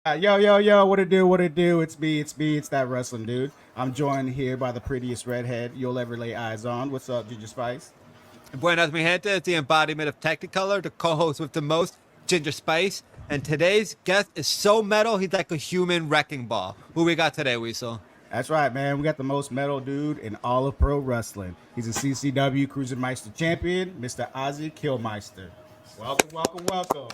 Yo, what it do, what it do? It's that wrestling dude. I'm joined here by the prettiest redhead you'll ever lay eyes on. What's up, Ginger Spice? Buenas, mi gente. It's the embodiment of Technicolor, the co-host with the most, Ginger Spice. And today's guest is so metal, he's like a human wrecking ball. Who we got today, Weasel? That's right, man. We got the most metal dude in all of pro wrestling. He's a CCW Cruisermeister champion, Mr. Ozzy Kilmeister. Welcome.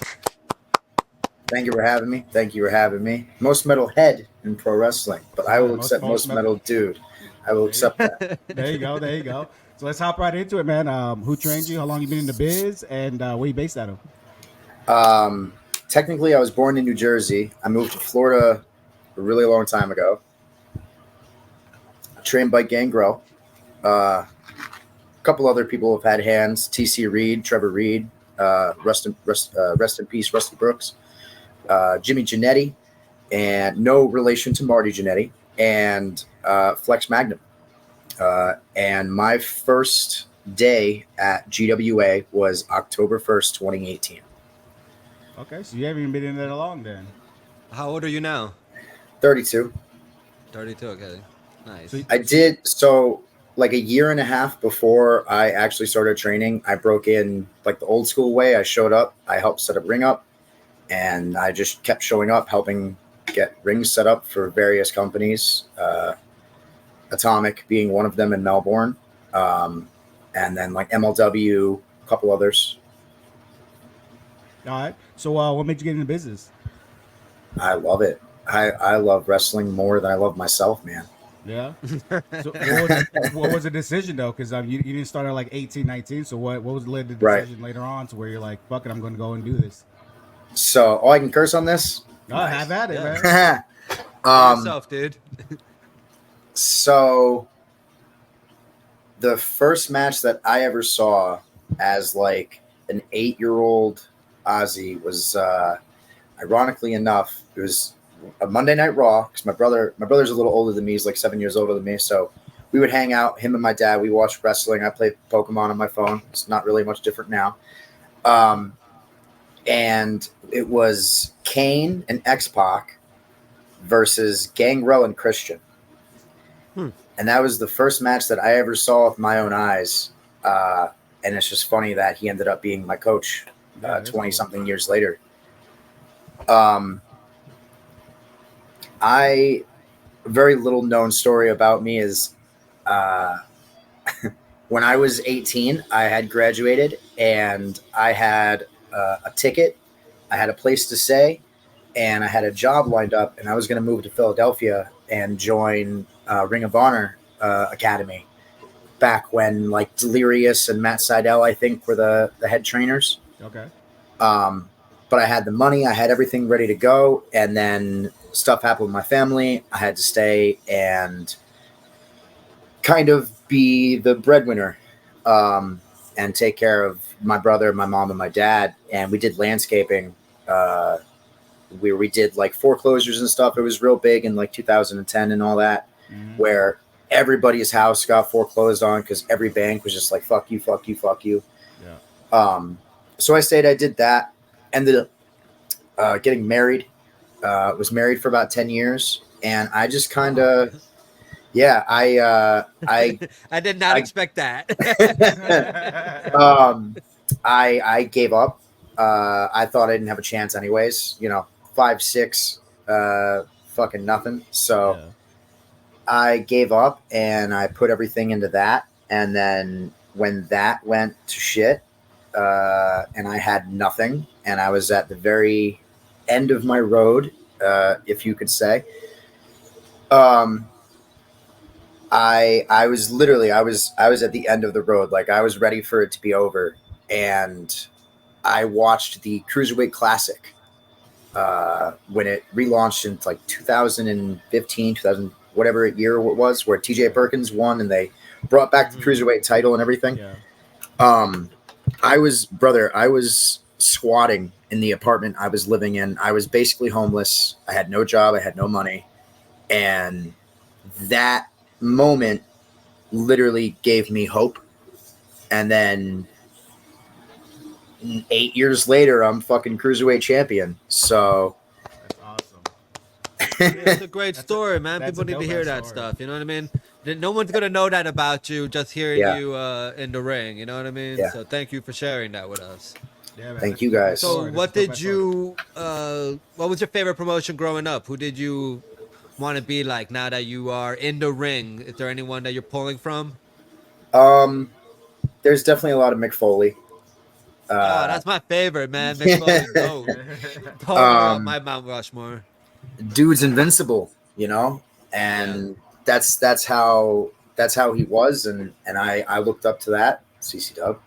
Thank you for having me. Thank you for having me. Most metal head in pro wrestling, but I will accept most metal dude. I will accept that. There you go. So let's hop right into it, man. Who trained you? How long you been in the biz? And where you based out of? Technically, I was born in New Jersey. I moved to Florida a really long time ago. Trained by Gangrel. A couple other people have had hands. T.C. Reed, Trevor Reed, rest in peace, Rusty Brooks, Jimmy Giannetti, and no relation to Marty Giannetti, and Flex Magnum. And my first day at GWA was October 1st, 2018. Okay, so you haven't even been in there long then. How old are you now? 32. 32, okay. Nice. So, I did so like a year and a half before I actually started training. I broke in like the old school way. I showed up, I helped set up ring up, and I just kept showing up, helping get rings set up for various companies. Atomic being one of them in Melbourne, and then like MLW, a couple others. all right. So what made you get into business? I love it. I love wrestling more than I love myself, man. Yeah. So what was the decision though? Because you didn't start at like 18, 19. So what was led the Right. decision later on to where you're like, fuck it, I'm going to go and do this? So, I can curse on this. No, have at it, Yeah. man. Be yourself, dude. So the first match that I ever saw as like an 8-year-old Ozzy was, ironically enough, it was a Monday Night Raw because my brother's a little older than me. He's like 7 years older than me. So we would hang out, him and my dad. We watched wrestling. I played Pokemon on my phone. It's not really much different now. Um, and it was Kane and X-Pac versus Gangrel and Christian. And that was the first match that I ever saw with my own eyes. And it's just funny that he ended up being my coach Yeah, that's 20 cool. something years later. I very little known story about me is uh, when I was 18, I had graduated and I had a ticket, I had a place to stay, and I had a job lined up, and I was going to move to Philadelphia and join Ring of Honor Academy back when like Delirious and Matt Seidel, I think, were the head trainers. Okay. Um, but I had the money, I had everything ready to go, and then stuff happened with my family. I had to stay and kind of be the breadwinner, and take care of my brother, my mom, and my dad. And we did landscaping. Where we did like foreclosures and stuff. It was real big in like 2010 and all that, Mm-hmm. where everybody's house got foreclosed on because every bank was just like, fuck you, fuck you, fuck you. Yeah. So I stayed, I did that, ended up getting married, was married for about 10 years. And I just kind of, yeah, I did not I, expect that. I gave up. I thought I didn't have a chance anyways, 5'6", fucking nothing. So Yeah. I gave up and I put everything into that. And then when that went to shit, and I had nothing, and I was at the very end of my road, if you could say, um, I was literally I was at the end of the road. Like I was ready for it to be over, and I watched the Cruiserweight Classic when it relaunched in like 2015, 2000, whatever year it was, where TJ Perkins won and they brought back the Cruiserweight title and everything. Yeah. Um, I was squatting in the apartment I was living in. I was basically homeless. I had no job. I had no money. And that moment literally gave me hope. And then 8 years later, I'm fucking cruiserweight champion. So That's awesome. It's a great story, man. that's People a need to dope-ass hear that story. stuff. You know what I mean? No one's gonna know that about you just hearing Yeah. you in the ring. You know what I mean? Yeah. So thank you for sharing that with us. Yeah, man. Thank that's you, a dope-ass guys. So story. That's what a did dope-ass story. you? What was your favorite promotion growing up? Who did you want to be like now that you are in the ring? Is there anyone that you're pulling from? There's definitely a lot of Mick Foley. Oh, that's my favorite, man. Mick Foley's goat. Totally on my Mount Rushmore. Dude's invincible, and that's how he was, and I looked up to that. CC Dub,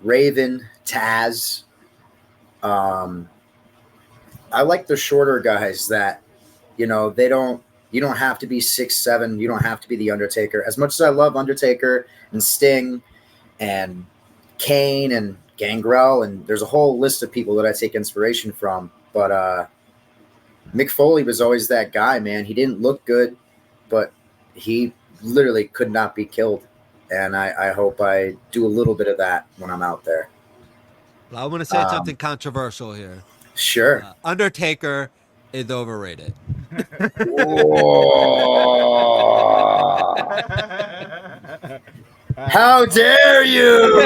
Raven, Taz. I like the shorter guys that they don't. You don't have to be 6'7". You don't have to be the Undertaker. As much as I love Undertaker and Sting and Kane and Gangrel, and there's a whole list of people that I take inspiration from. But Mick Foley was always that guy, man. He didn't look good, but he literally could not be killed. And I hope I do a little bit of that when I'm out there. Well, I want to say something controversial here. Sure. Undertaker is overrated. How dare you?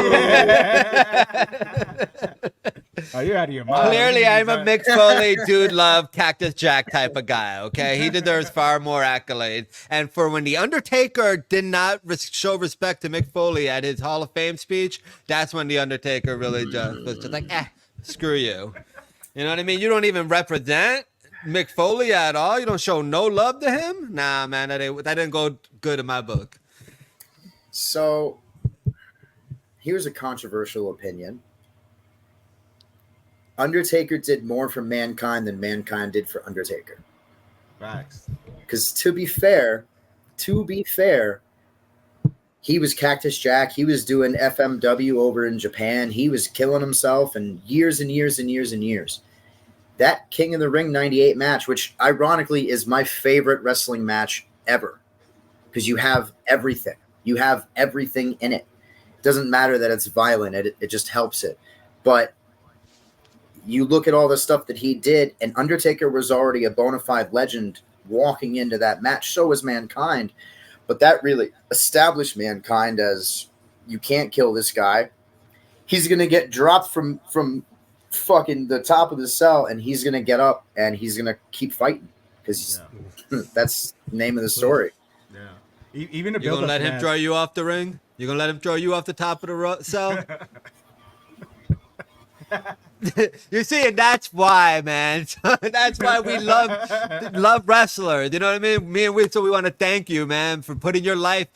Oh, you're out of your mind. Clearly, I'm a Mick Foley, dude, love Cactus Jack type of guy. Okay, he deserves far more accolades. And for when the Undertaker did not show respect to Mick Foley at his Hall of Fame speech, that's when the Undertaker really just was just like, screw you. You know what I mean? You don't even represent Mick Foley at all. You don't show no love to him. Nah, man, that didn't go good in my book. So, here's a controversial opinion. Undertaker did more for Mankind than Mankind did for Undertaker. Facts. Because to be fair, he was Cactus Jack. He was doing FMW over in Japan. He was killing himself and years and years and years and years. That King of the Ring 98 match, which ironically is my favorite wrestling match ever, because you have everything. You have everything in it. It doesn't matter that it's violent. It just helps it. But you look at all the stuff that he did, and Undertaker was already a bona fide legend walking into that match. So was Mankind. But that really established Mankind as, you can't kill this guy. He's going to get dropped from fucking the top of the cell, and he's going to get up, and he's going to keep fighting. Because that's the name of the story. Yeah. Even the You gonna let him draw draw you off the ring? You gonna let him draw you off the top of the cell? You see, and that's why, man. That's why we love wrestlers. You know what I mean? Me and Weasel, we want to thank you, man, for putting your life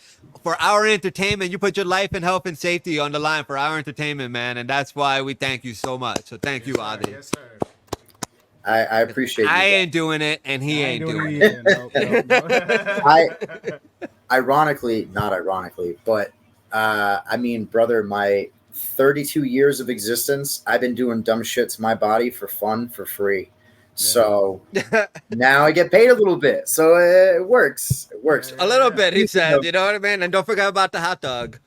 for our entertainment. You put your life and health and safety on the line for our entertainment, man, and that's why we thank you so much. So thank you, Ozzy. Yes, sir. I appreciate I you. ain't doing it, and he ain't doing it. it. Not ironically, but I mean, brother, my 32 years of existence, I've been doing dumb shit to my body for fun, for free. So now I get paid a little bit. So it works. It works. A little bit, he said. You know what I mean? And don't forget about the hot dog.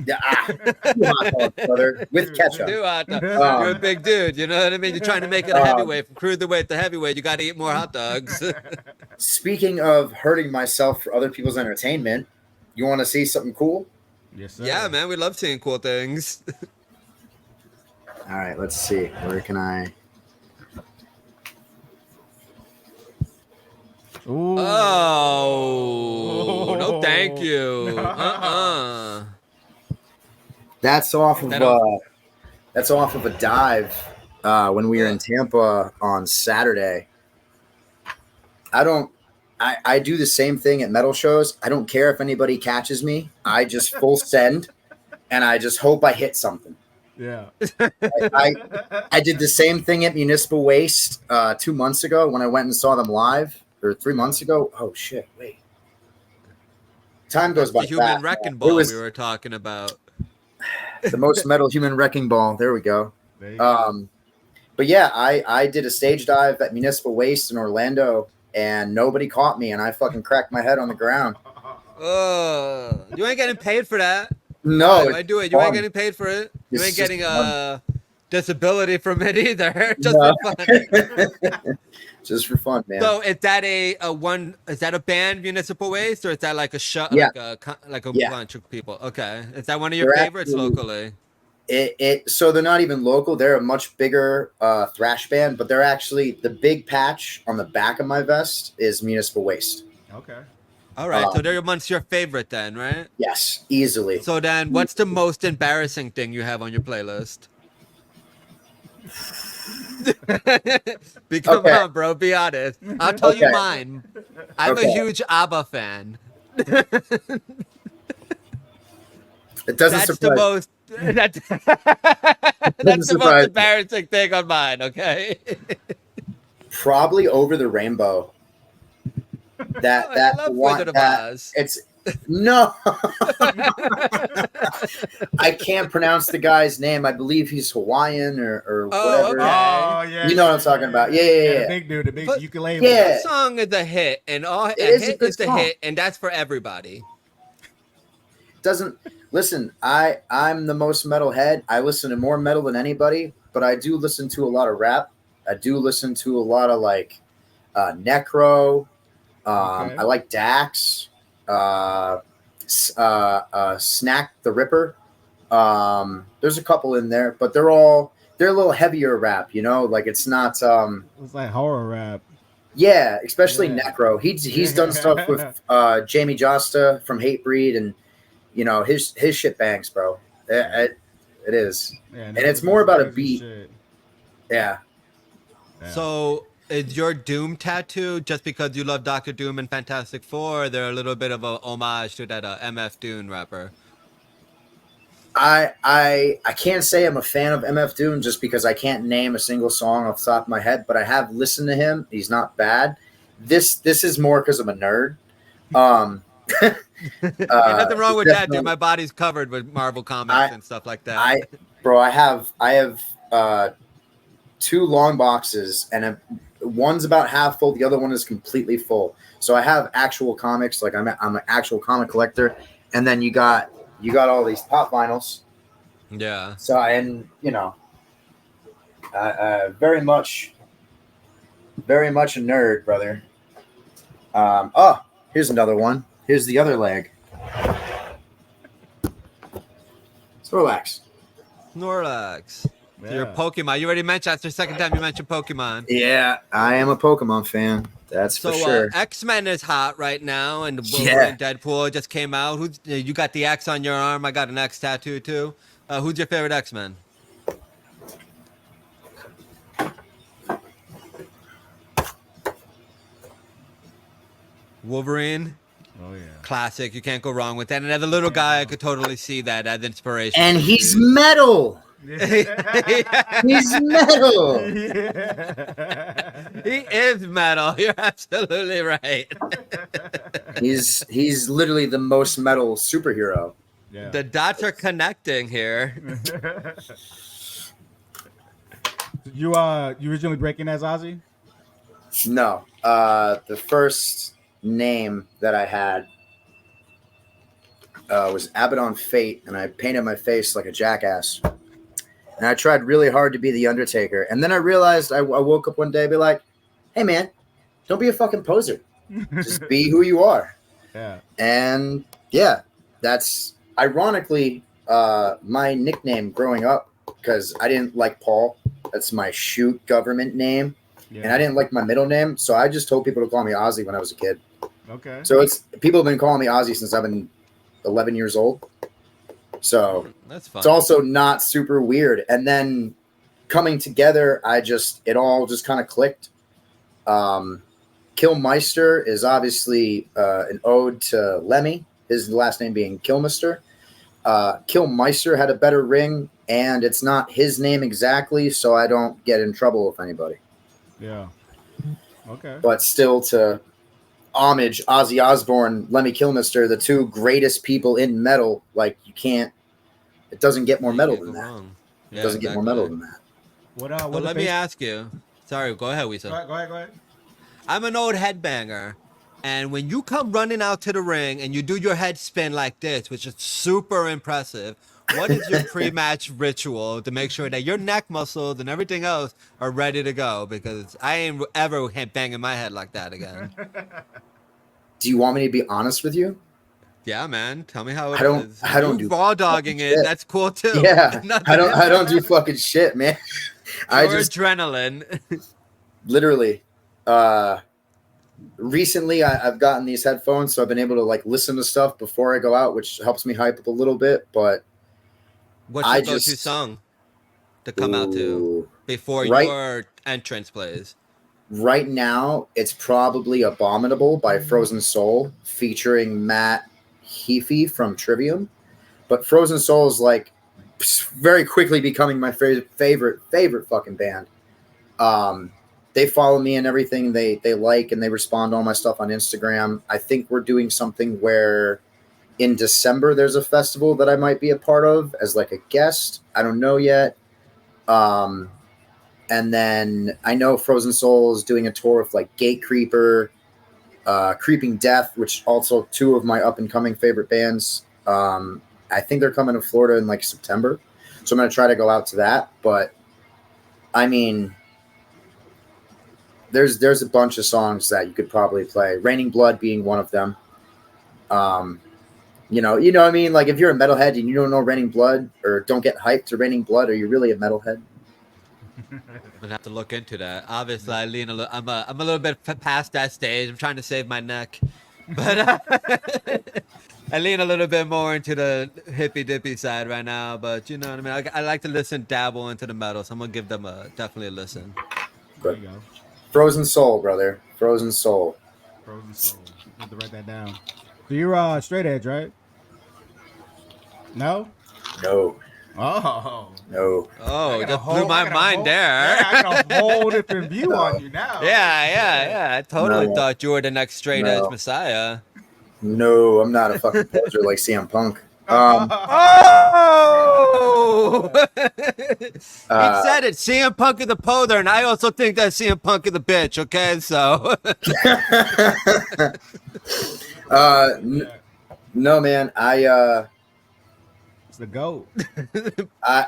Yeah, two hot dogs, brother, with ketchup. Do hot dog. You're a big dude. You know what I mean? You're trying to make it a heavyweight. From cruiserweight to heavyweight, you got to eat more hot dogs. Speaking of hurting myself for other people's entertainment, you want to see something cool? Yes, sir. Yeah, man. We love seeing cool things. All right, let's see. Where can I? Ooh. Oh, no, thank you. That's off of a dive when we were in Tampa on Saturday. I do the same thing at metal shows. I don't care if anybody catches me. I just full send, and I just hope I hit something. Yeah. I did the same thing at Municipal Waste 2 months ago when I went and saw them live, or 3 months ago. Oh shit! Wait, time goes by The human fast. wrecking It ball was we were talking about. the most metal human wrecking ball. There we go. There you go. But yeah, I did a stage dive at Municipal Waste in Orlando, and nobody caught me, and I fucking cracked my head on the ground. You ain't getting paid for that. No, Why do it? You ain't getting paid for it. You It's ain't getting just disability from it either. Just No. for fun. Just for fun, man. So is that is that a band, Municipal Waste, or is that like a Yeah. like a Yeah. bunch of people? Okay. Is that one of your They're favorites actually- locally? So they're not even local. They're a much bigger thrash band, but they're actually the big patch on the back of my vest is Municipal Waste. Okay. All right. So they're amongst your favorite then, right? Yes, easily. So then what's the most embarrassing thing you have on your playlist? Come Okay. on, bro. Be honest. I'll tell you Okay. mine. I'm a Okay. huge ABBA fan. It doesn't That's surprise. the most. That's the surprise most me. embarrassing thing on mine. Okay. Probably Over the Rainbow. That I love one. Wizard of That, Oz. it's no. I can't pronounce the guy's name. I believe he's Hawaiian or Oh, whatever. okay. Oh yeah. You know what I'm talking about. Yeah. The big dude, the big But- ukulele. Yeah. That song is a hit, and a is a hit good is a song. hit, and that's for everybody. Doesn't listen. I'm the most metal head. I listen to more metal than anybody, but I do listen to a lot of rap. I do listen to a lot of like Necro. Okay. I like Dax. Snack the Ripper. There's a couple in there, but they're a little heavier rap, you know, like it's not It's like horror rap. yeah, especially Yeah. Necro. He's done stuff with Jamie Josta from Hatebreed, and you know his shit bangs, bro. It is. Yeah, And it's more about a crazy beat. shit. Yeah. Yeah. So is your Doom tattoo just because you love Dr. Doom and Fantastic Four? Or they're a little bit of a homage to that MF Doom rapper. I can't say I'm a fan of MF Doom just because I can't name a single song off the top of my head, but I have listened to him. He's not bad. This is more because I'm a nerd. Ain't nothing wrong with that, dude. definitely- My body's covered with Marvel comics and stuff like that. I have 2 long boxes, and one's about half full. The other one is completely full. So I have actual comics. Like I'm an actual comic collector, and then you got all these pop vinyls. Yeah. So you know, very much a nerd, brother. Oh, here's another one. Here's the other leg. Snorlax. Snorlax. So you're a Yeah. Pokemon. You already mentioned that's the second time you mentioned Pokemon. Yeah, I am a Pokemon fan. That's So for sure. X-Men is hot right now, and Yeah. Deadpool just came out. You got the X on your arm? I got an X tattoo too. Who's your favorite X-Men? Wolverine, Oh yeah. classic. You can't go wrong with that. And as a little guy, I could totally see that as inspiration. And for he's dude. metal. Yeah. He's metal. He is metal. You're absolutely right. He's literally the most metal superhero. Yeah. The dots are connecting here. You originally breaking as Ozzy? No, the first name that I had was Abaddon Fate, and I painted my face like a jackass. And I tried really hard to be the Undertaker, and then I realized I woke up one day and be like, "Hey man, don't be a fucking poser. Just be who you are." Yeah. And yeah, that's ironically my nickname growing up, because I didn't like Paul. That's my shoot government name. Yeah. And I didn't like my middle name, so I just told people to call me Ozzy when I was a kid. Okay. So people have been calling me Ozzy since I've been 11 years old. So That's fun. it's also not super weird. And then coming together, it all just kind of clicked. Kilmeister is obviously an ode to Lemmy, his last name being Kilmister. Kilmeister had a better ring, and it's not his name exactly, so I don't get in trouble with anybody. Yeah. Okay. But still, to homage Ozzy Osbourne, Lemmy Kilmister, the 2 greatest people in metal, like it doesn't get more metal than that. It doesn't get more metal than that. What Well, let me ask you. Sorry, go ahead, Weasel. Go ahead. I'm an old headbanger, and when you come running out to the ring and you do your head spin like this, which is super impressive, What is your pre-match ritual to make sure that your neck muscles and everything else are ready to go? Because I ain't ever banging my head like that again. Do you want me to be honest with you? Yeah, man. Tell me how it is. I don't You do raw dogging it. shit. That's cool too. Yeah, Nothing I don't do fucking shit, man. I Pure just adrenaline. literally recently I've gotten these headphones, so I've been able to like listen to stuff before I go out, which helps me hype up a little bit. But What's I your go-to just song to come out to ooh, before right your entrance plays? right now it's probably Abominable by Frozen Soul featuring Matt Heafy from Trivium. But Frozen Soul is like very quickly becoming my favorite fucking band. They follow me and everything. They like and they respond to all my stuff on Instagram. I think we're doing something where in December there's a festival that I might be a part of as like a guest. I don't know yet. And then I know Frozen Soul is doing a tour with like Gate Creeper, Creeping Death, which also two of my up and coming favorite bands. I think they're coming to Florida in like September, so I'm gonna try to go out to that. But I mean, there's a bunch of songs that you could probably play. Raining Blood being one of them. You know what I mean? Like if you're a metalhead and you don't know Raining Blood or don't get hyped to Raining Blood, are you really a metalhead? I'm gonna have to look into that. Obviously, I lean a little. I'm a little bit past that stage. I'm trying to save my neck, but I lean a little bit more into the hippy dippy side right now. But you know what I mean. I like to dabble into the metal, so I'm gonna give them definitely a listen. There But you go. Frozen Soul, brother. Frozen Soul. Frozen Soul. I have to write that down. So you're straight edge, right? No? No. Oh. No. Oh, I got a just whole- blew I my got a mind whole- there. Yeah, I got a whole different view No. on you now. Yeah. I totally No. thought you were the next straight edge No. messiah. No, I'm not a fucking poser like CM Punk. Oh! He said it. CM Punk is the poser, and I also think that CM Punk is a bitch. Okay, so. No, man. It's the GOAT. I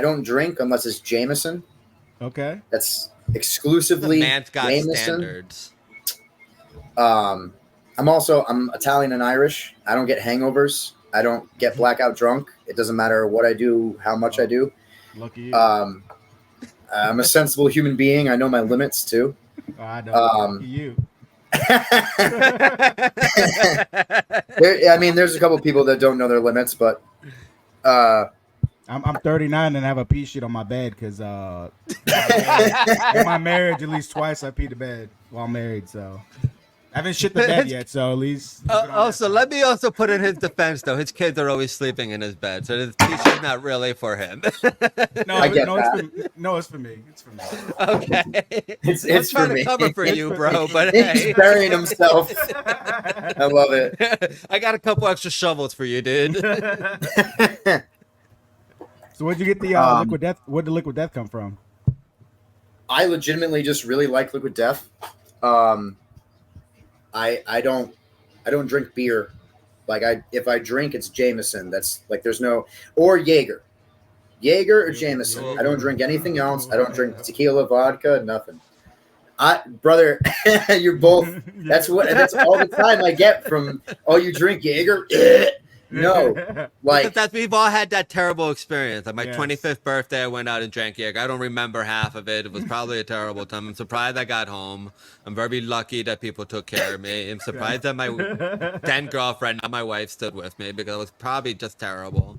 don't drink unless it's Jameson. Okay. That's The exclusively man's got Jameson. standards. I'm Italian and Irish. I don't get hangovers. I don't get blackout drunk. It doesn't matter what I do, how much I do. Lucky you. I'm a sensible human being. I know my limits too. I know. Lucky you. There's a couple people that don't know their limits, but I'm 39 and I have a pee shit on my bed because in my marriage, at least twice I peed the bed while married. So I haven't shit the bed yet. So at least. Also, let me also put in his defense, though. His kids are always sleeping in his bed, so this piece is not really for him. No, I get it's for me. It's for me. Okay. it's I'm for trying to me. cover for you, bro, but He's hey. burying himself. I love it. I got a couple extra shovels for you, dude. So where'd you get the Liquid Death? Where'd the Liquid Death come from? I legitimately just really like Liquid Death. I don't drink beer. Like if I drink, it's Jameson. That's like there's no or Jaeger or Jameson. I don't drink anything else. I don't drink tequila, vodka, nothing. Brother, you're both. That's all the time I get from. Oh, you drink Jaeger? No, like That we've all had that terrible experience. At my Yes. 25th birthday, I went out and drank Jaeger. I don't remember half of it. It was probably a terrible time. I'm surprised I got home. I'm very lucky that people took care of me. I'm surprised that my then girlfriend, not my wife, stood with me because it was probably just terrible.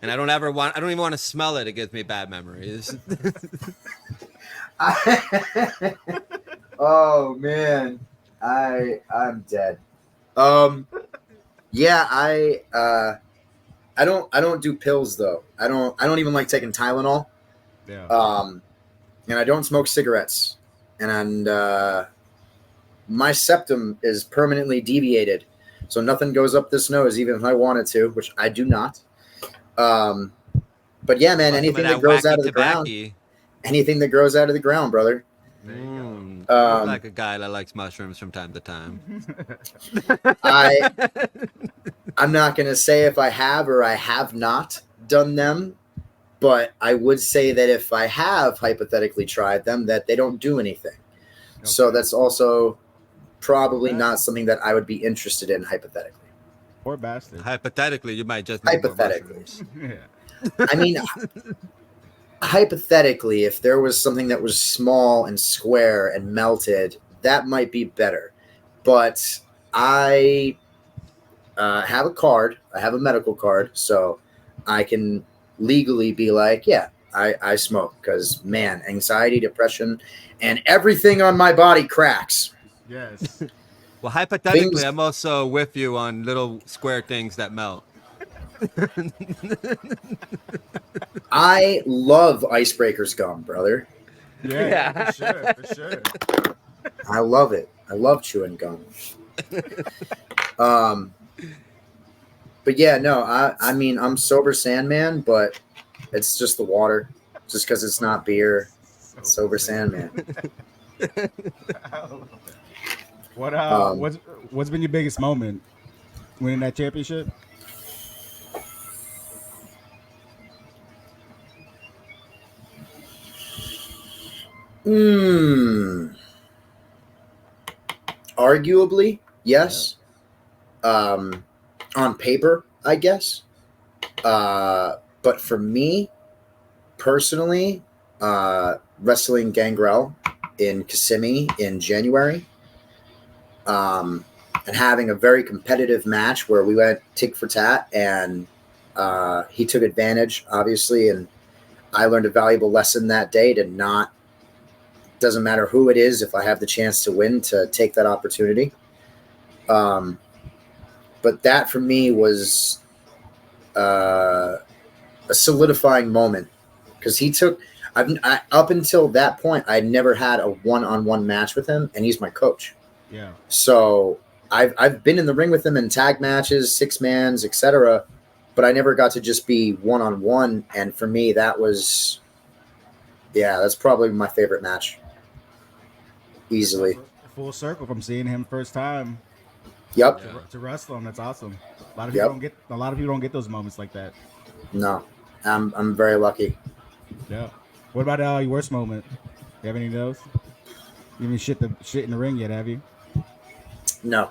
And I don't even want to smell it. It gives me bad memories. oh man, I'm dead. Yeah, I don't do pills though. I don't even like taking Tylenol. Yeah. And I don't smoke cigarettes. And my septum is permanently deviated, so nothing goes up this nose, even if I wanted to, which I do not. But yeah, man, anything that grows out of the ground, brother. Looks like a guy that likes mushrooms from time to time. I'm not going to say if I have or I have not done them, but I would say that if I have hypothetically tried them, that they don't do anything. Okay. So that's also probably not something that I would be interested in hypothetically. Poor bastard. Hypothetically, you might just need hypothetically. Yeah. I mean, hypothetically, if there was something that was small and square and melted, that might be better. But I have a card. I have a medical card, so I can legally be like, yeah, I smoke because, man, anxiety, depression, and everything on my body cracks. Yes. Well, hypothetically, I'm also with you on little square things that melt. I love Icebreaker's gum, brother. Yeah, for sure. I love it. I love chewing gum. But yeah, no, I mean, I'm sober Sandman, but it's just the water. Just because it's not beer. Sober Sandman. What's been your biggest moment winning that championship? Arguably, yes. On paper, I guess. But for me, personally, wrestling Gangrel in Kissimmee in January, and having a very competitive match where we went tick for tat, and he took advantage, obviously, and I learned a valuable lesson that day to not, doesn't matter who it is, if I have the chance to win, to take that opportunity. But that for me was a solidifying moment, because he took, up until that point, I never had a one-on-one match with him, and he's my coach. Yeah. So I've been in the ring with him in tag matches, 6-mans, etc., but I never got to just be one-on-one. And for me, that was, yeah, that's probably my favorite match. Easily. Full circle from seeing him first time. Yep. To wrestle him. That's awesome. A lot of people don't get those moments like that. No. I'm very lucky. Yeah. What about your worst moment? You have any of those? You haven't shit in the ring yet, have you? No.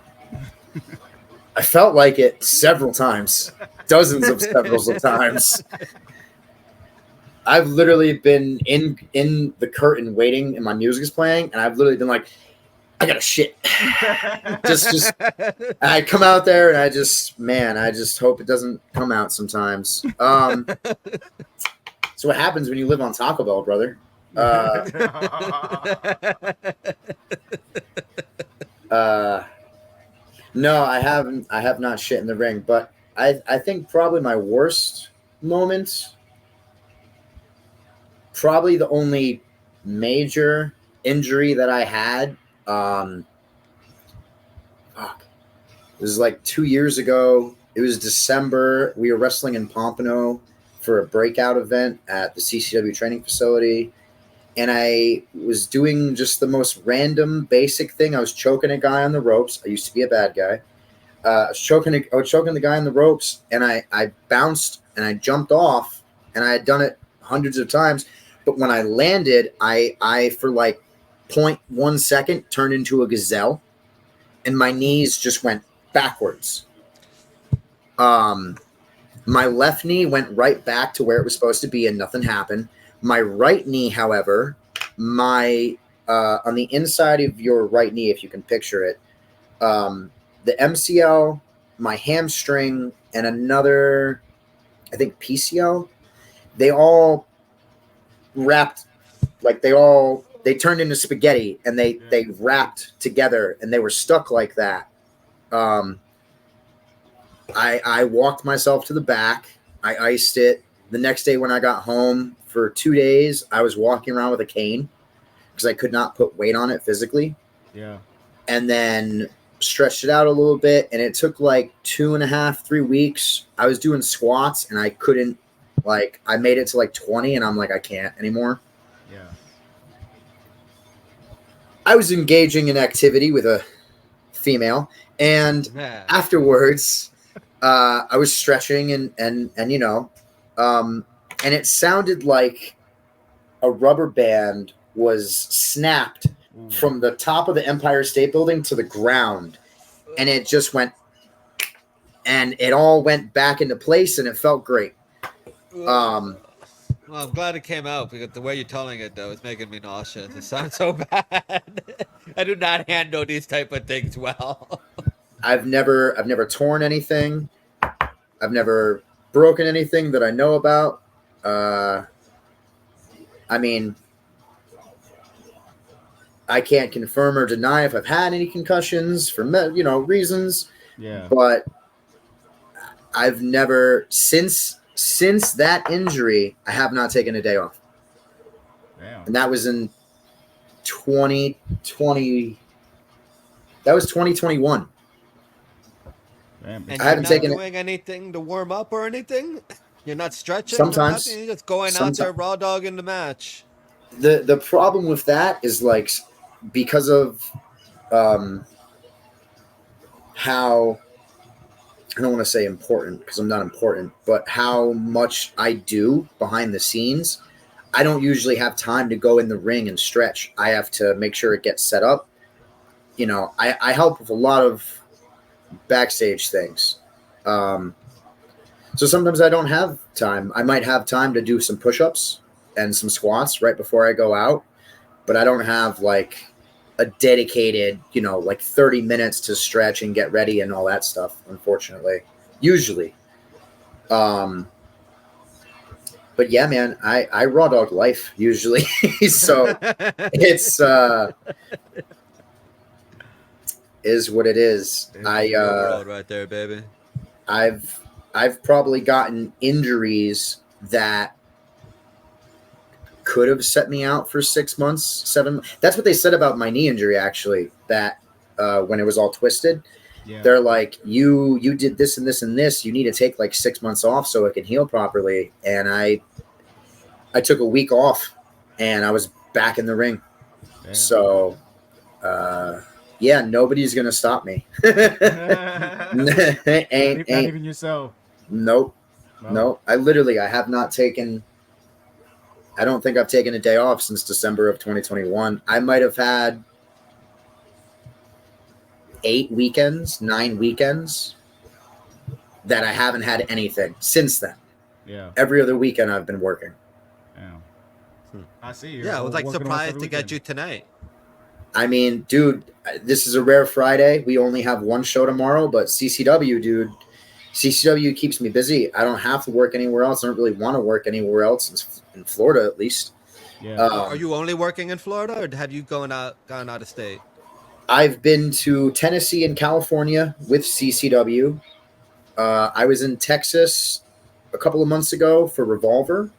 I felt like it several times. Dozens of times. I've literally been in the curtain waiting and my music is playing, and I've literally been like, I gotta shit. just I come out there and I just hope it doesn't come out sometimes. So what happens when you live on Taco Bell, brother? No, I have not shit in the ring, but I think probably my worst moment, probably the only major injury that I had, it was like 2 years ago. It was December. We were wrestling in Pompano for a breakout event at the CCW training facility. And I was doing just the most random, basic thing. I was choking a guy on the ropes. I used to be a bad guy. I was choking the guy on the ropes, and I bounced and I jumped off, and I had done it hundreds of times. But when I landed, I for like 0.1 second turned into a gazelle, and my knees just went backwards. My left knee went right back to where it was supposed to be, and nothing happened. My right knee, however, on the inside of your right knee, if you can picture it, the MCL, my hamstring, and another, I think PCL, they all wrapped, like they turned into spaghetti, and they wrapped together, and they were stuck like that. I walked myself to the back. I iced it. The next day when I got home, for 2 days, I was walking around with a cane because I could not put weight on it physically. Yeah. And then stretched it out a little bit, and it took like 2.5, 3 weeks. I was doing squats, and I couldn't, like, I made it to like 20, and I'm like, I can't anymore. Yeah. I was engaging in activity with a female, and afterwards, I was stretching and you know, and it sounded like a rubber band was snapped from the top of the Empire State Building to the ground, and it just went, and it all went back into place, and it felt great. Well, I'm glad it came out because the way you're telling it, though, is making me nauseous. It sounds so bad. I do not handle these type of things well. I've never torn anything. I've never broken anything that I know about. I mean, I can't confirm or deny if I've had any concussions for reasons. Yeah. But I've never since that injury, I have not taken a day off. Damn. And that was in 2020. That was 2021. Damn. And I haven't you're not taken it. doing anything to warm up or anything? You're not stretching? Sometimes. You're just going out Sometimes. there raw dog in the match. The problem with that is like because of how, I don't want to say important because I'm not important, but how much I do behind the scenes, I don't usually have time to go in the ring and stretch. I have to make sure it gets set up. You know, I help with a lot of backstage things. So sometimes I don't have time. I might have time to do some push-ups and some squats right before I go out, but I don't have like a dedicated, like 30 minutes to stretch and get ready and all that stuff, unfortunately, usually. But yeah, man, I raw dog life usually. So it's, is what it is. World right there, baby. I've probably gotten injuries that could have set me out for 6 months, 7. That's what they said about my knee injury, actually, that when it was all twisted, they're like, you did this and this and this. You need to take like 6 months off so it can heal properly. And I took a week off and I was back in the ring. Damn. So, yeah, nobody's going to stop me. ain't even yourself. Nope. No. I have not taken, I don't think I've taken a day off since December of 2021. I might have had 9 weekends that I haven't had anything since then. Yeah. Every other weekend I've been working. Yeah. I see. Yeah, I was like surprised to get you tonight. I mean, dude, this is a rare Friday. We only have one show tomorrow, but CCW, dude, CCW keeps me busy. I don't have to work anywhere else. I don't really want to work anywhere else in Florida, at least. Yeah. Are you only working in Florida, or have you gone out of state? I've been to Tennessee and California with CCW. I was in Texas a couple of months ago for Revolver,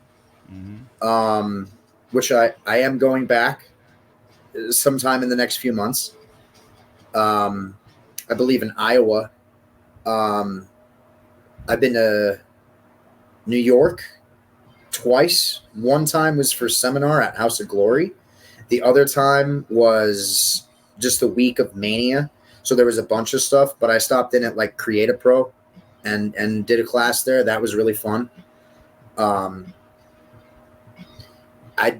which I am going back sometime in the next few months. I believe in Iowa. I've been to New York twice. One time was for seminar at House of Glory. The other time was just the week of Mania. So there was a bunch of stuff, but I stopped in at like Creative Pro and did a class there. That was really fun. I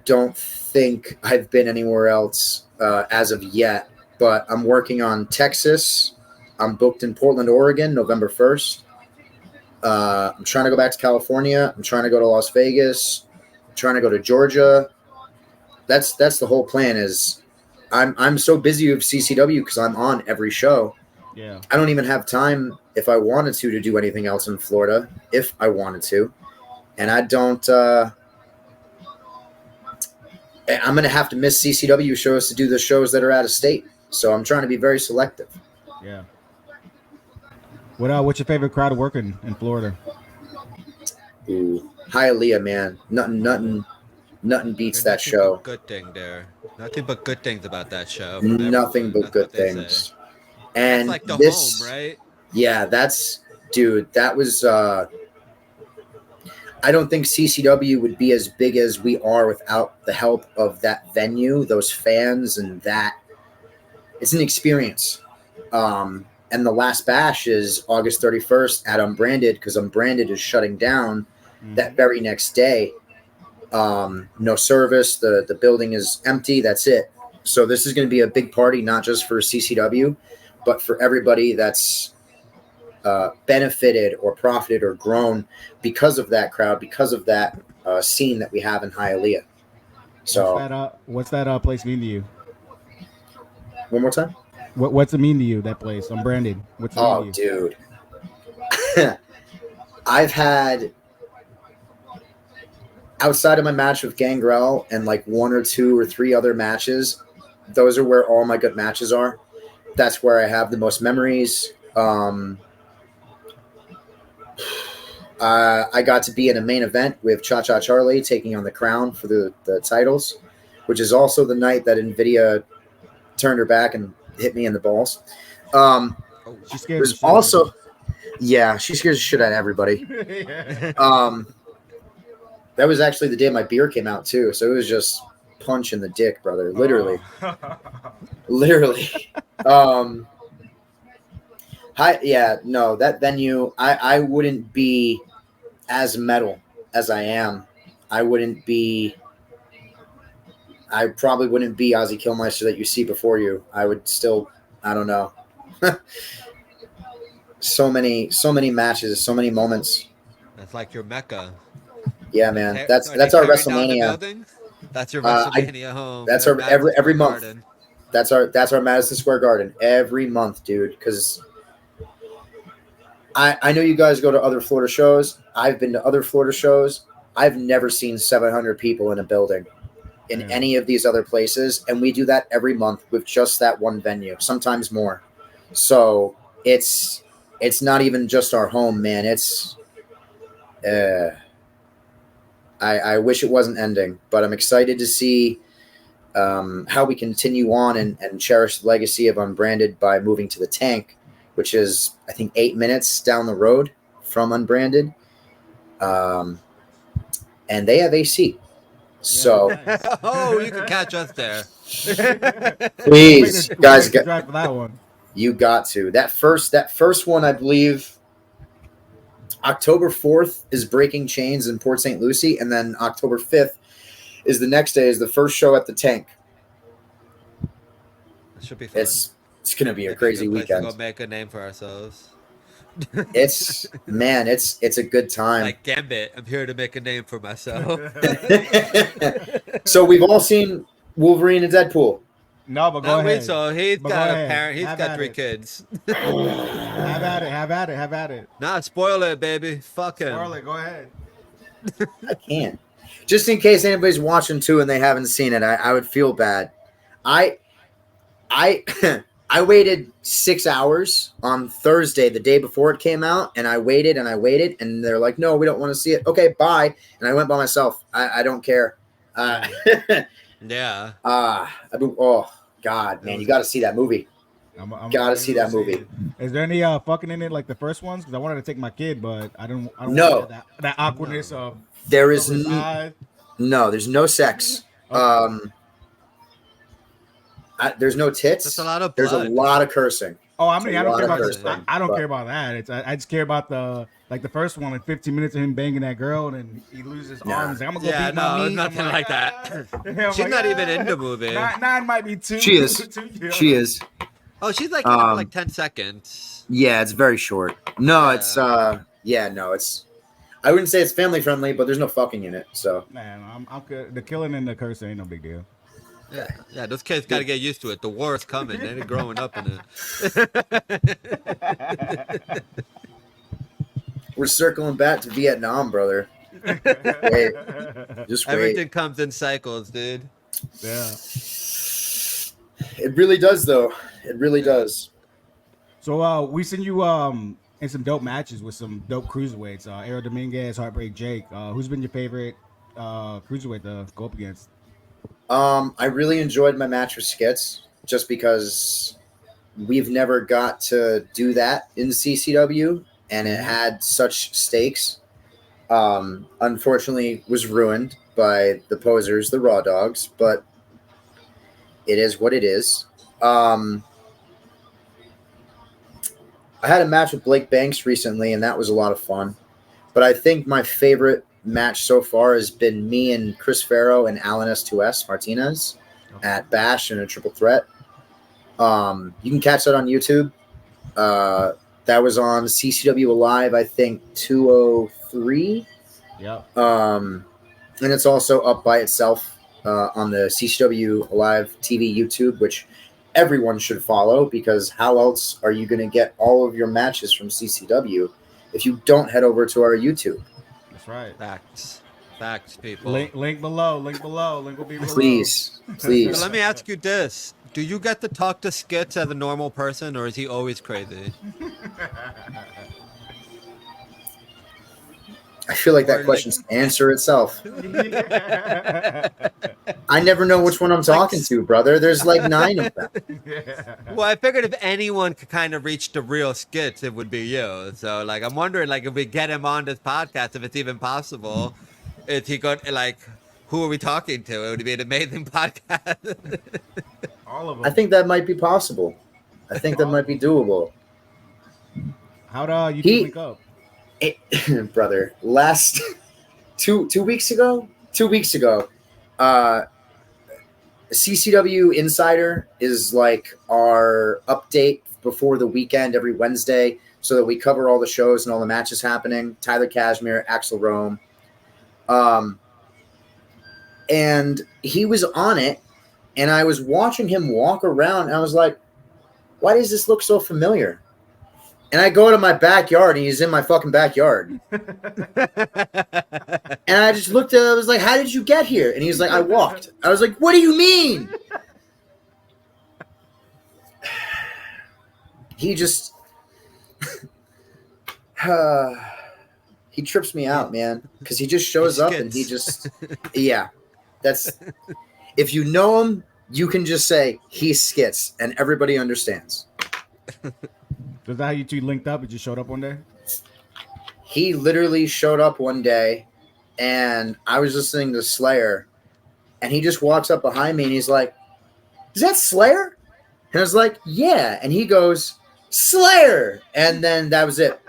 don't think I've been anywhere else as of yet, but I'm working on Texas. I'm booked in Portland, Oregon, November 1st. I'm trying to go back to California. I'm trying to go to Las Vegas. I'm trying to go to Georgia. That's the whole plan. Is I'm so busy with CCW because I'm on every show. Yeah. I don't even have time if I wanted to do anything else in Florida if I wanted to, and I don't. I'm gonna have to miss CCW shows to do the shows that are out of state. So I'm trying to be very selective. Yeah. What's your favorite crowd working in Florida? Ooh, Hialeah, man. Nothing beats that show. Good thing there. Nothing but good things about that show. Nothing but good things. And that's like the home, right? Yeah, dude. That was. I don't think CCW would be as big as we are without the help of that venue, those fans, and that. It's an experience. And And the last bash is August 31st at Unbranded, because Unbranded is shutting down that very next day. No service. The building is empty. That's it. So this is going to be a big party, not just for CCW, but for everybody that's benefited or profited or grown because of that crowd, because of that scene that we have in Hialeah. So what's that place mean to you? one more time. What's it mean to you, that place, Unbranded? What's it mean to you? Dude. I've had, outside of my match with Gangrel and like 1 or 2 or 3 other matches, those are where all my good matches are. That's where I have the most memories. I got to be in a main event with Cha-Cha Charlie taking on the Crown for the titles, which is also the night that NVIDIA turned her back and hit me in the balls. She scared There's also, yeah, she scares the shit out of everybody. That was actually the day my beer came out too, so it was just punch in the dick, brother. Literally, literally. That venue, I wouldn't be as metal as I am. I probably wouldn't be Ozzy Kilmeister that you see before you. I would still, I don't know. So many matches, so many moments. That's like your Mecca. Yeah, man. That's our WrestleMania. That's your WrestleMania home. That's our every month. Garden. That's our Madison Square Garden every month, dude. Because I know you guys go to other Florida shows. I've been to other Florida shows. I've never seen 700 people in a building in any of these other places, and we do that every month with just that one venue, sometimes more. So it's not even just our home, man. It's I wish it wasn't ending, but I'm excited to see how we continue on and cherish the legacy of Unbranded by moving to the Tank, which is, I think, 8 minutes down the road from Unbranded. And they have AC. So, you can catch us there. Please, guys, drive for that one. You got to. That first one, I believe, October 4th is Breaking Chains in Port St. Lucie, and then October 5th is the next day, is the first show at the Tank. It should be fun. It's going to be a crazy weekend. Go make a name for ourselves. It's a good time. Like Gambit, I'm here to make a name for myself. So we've all seen Wolverine and Deadpool. No, but go ahead. So he's got a parent. He's got 3 kids. Have at it. Nah, spoil it, baby. Fuck him. Spoil it. Go ahead. I can't. Just in case anybody's watching too and they haven't seen it, I would feel bad. I waited 6 hours on Thursday, the day before it came out, and I waited, and they're like, no, we don't want to see it. Okay, bye. And I went by myself. I don't care. Yeah. Oh, God, man. You got to see that movie. Got to see that movie. Is there any fucking in it like the first ones? Because I wanted to take my kid, but I don't know that awkwardness of there is no, there's no sex. Okay. There's no tits. That's a lot of blood. There's a lot of cursing. Oh, I mean, I don't care about that. I just care about the first one, like 15 minutes of him banging that girl, and then he loses his arms. Like, I'm gonna go beat my knee. Nothing like that. She's not even in the movie. 9 might be too. She is. She is. Oh, she's like in it for like 10 seconds. Yeah, it's very short. No, it's it's. I wouldn't say it's family friendly, but there's no fucking in it. So man, I'm good. The killing and the cursing ain't no big deal. Yeah, those kids got to get used to it. The war is coming. They're growing up in it. We're circling back to Vietnam, brother. Wait. Just wait. Everything comes in cycles, dude. Yeah. It really does, though. It really does. So we seen you in some dope matches with some dope cruiserweights. Aero Dominguez, Heartbreak Jake. Who's been your favorite cruiserweight to go up against? I really enjoyed my match with Skits just because we've never got to do that in CCW, and it had such stakes. Unfortunately, was ruined by the posers, the Raw Dogs, but it is what it is. I had a match with Blake Banks recently, and that was a lot of fun. But I think my favorite match so far has been me and Chris Farrow and Alan S2S Martinez at Bash in a triple threat. You can catch that on YouTube. That was on CCW Alive, I think 203. Yep. And it's also up by itself on the CCW Alive TV YouTube, which everyone should follow, because how else are you going to get all of your matches from CCW if you don't head over to our YouTube? That's right. Facts, people. Link below. Link will be below. Please. So let me ask you this. Do you get to talk to Skits as a normal person, or is he always crazy? I feel like that question's answer itself. I never know which one I'm talking to, brother. There's like 9 of them. Well, I figured if anyone could kind of reach the real Skits, it would be you. So, like, I'm wondering, like, if we get him on this podcast, if it's even possible, is he going, like, who are we talking to? It would be an amazing podcast. All of them. I think that might be possible. I think that might be doable. How'd you link up? Brother, last 2 weeks ago, CCW Insider is like our update before the weekend every Wednesday, so that we cover all the shows and all the matches happening. Tyler Cashmere, Axel Rome, and he was on it, and I was watching him walk around, and I was like, why does this look so familiar? And I go to my backyard, and he's in my fucking backyard. And I just looked at him, I was like, how did you get here? And he's like, I walked. I was like, what do you mean? He just... he trips me out, man. Because he just shows up, and he just... Yeah. That's... If you know him, you can just say, he's Skits, and everybody understands. Was that how you two linked up? It just showed up one day? He literally showed up one day, and I was listening to Slayer, and he just walks up behind me, and he's like, is that Slayer? And I was like, yeah. And he goes, Slayer! And then that was it.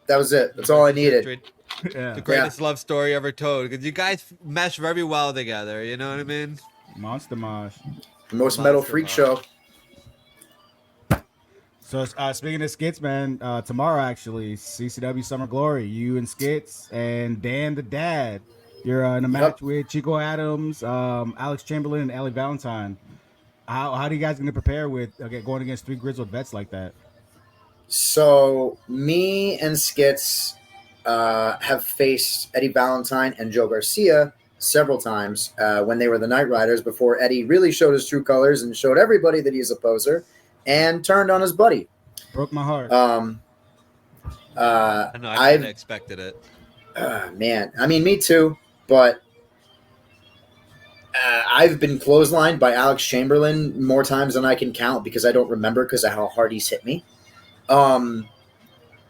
That's all I needed. The greatest love story ever told, because you guys mesh very well together, you know what I mean? Monster Mosh. Most Metal Freak Show. So speaking of Skits, man, tomorrow actually, CCW Summer Glory, you and Skits and Dan the Dad. You're in a match with Chico Adams, Alex Chamberlain, and Ellie Valentine. How do you guys going to prepare with going against 3 grizzled vets like that? So me and Skits have faced Eddie Valentine and Joe Garcia several times when they were the Night Riders, before Eddie really showed his true colors and showed everybody that he's a poser and turned on his buddy. Broke my heart. I know, I kinda expected it. Man, I mean, me too, but I've been clotheslined by Alex Chamberlain more times than I can count, because I don't remember because of how hard he's hit me. But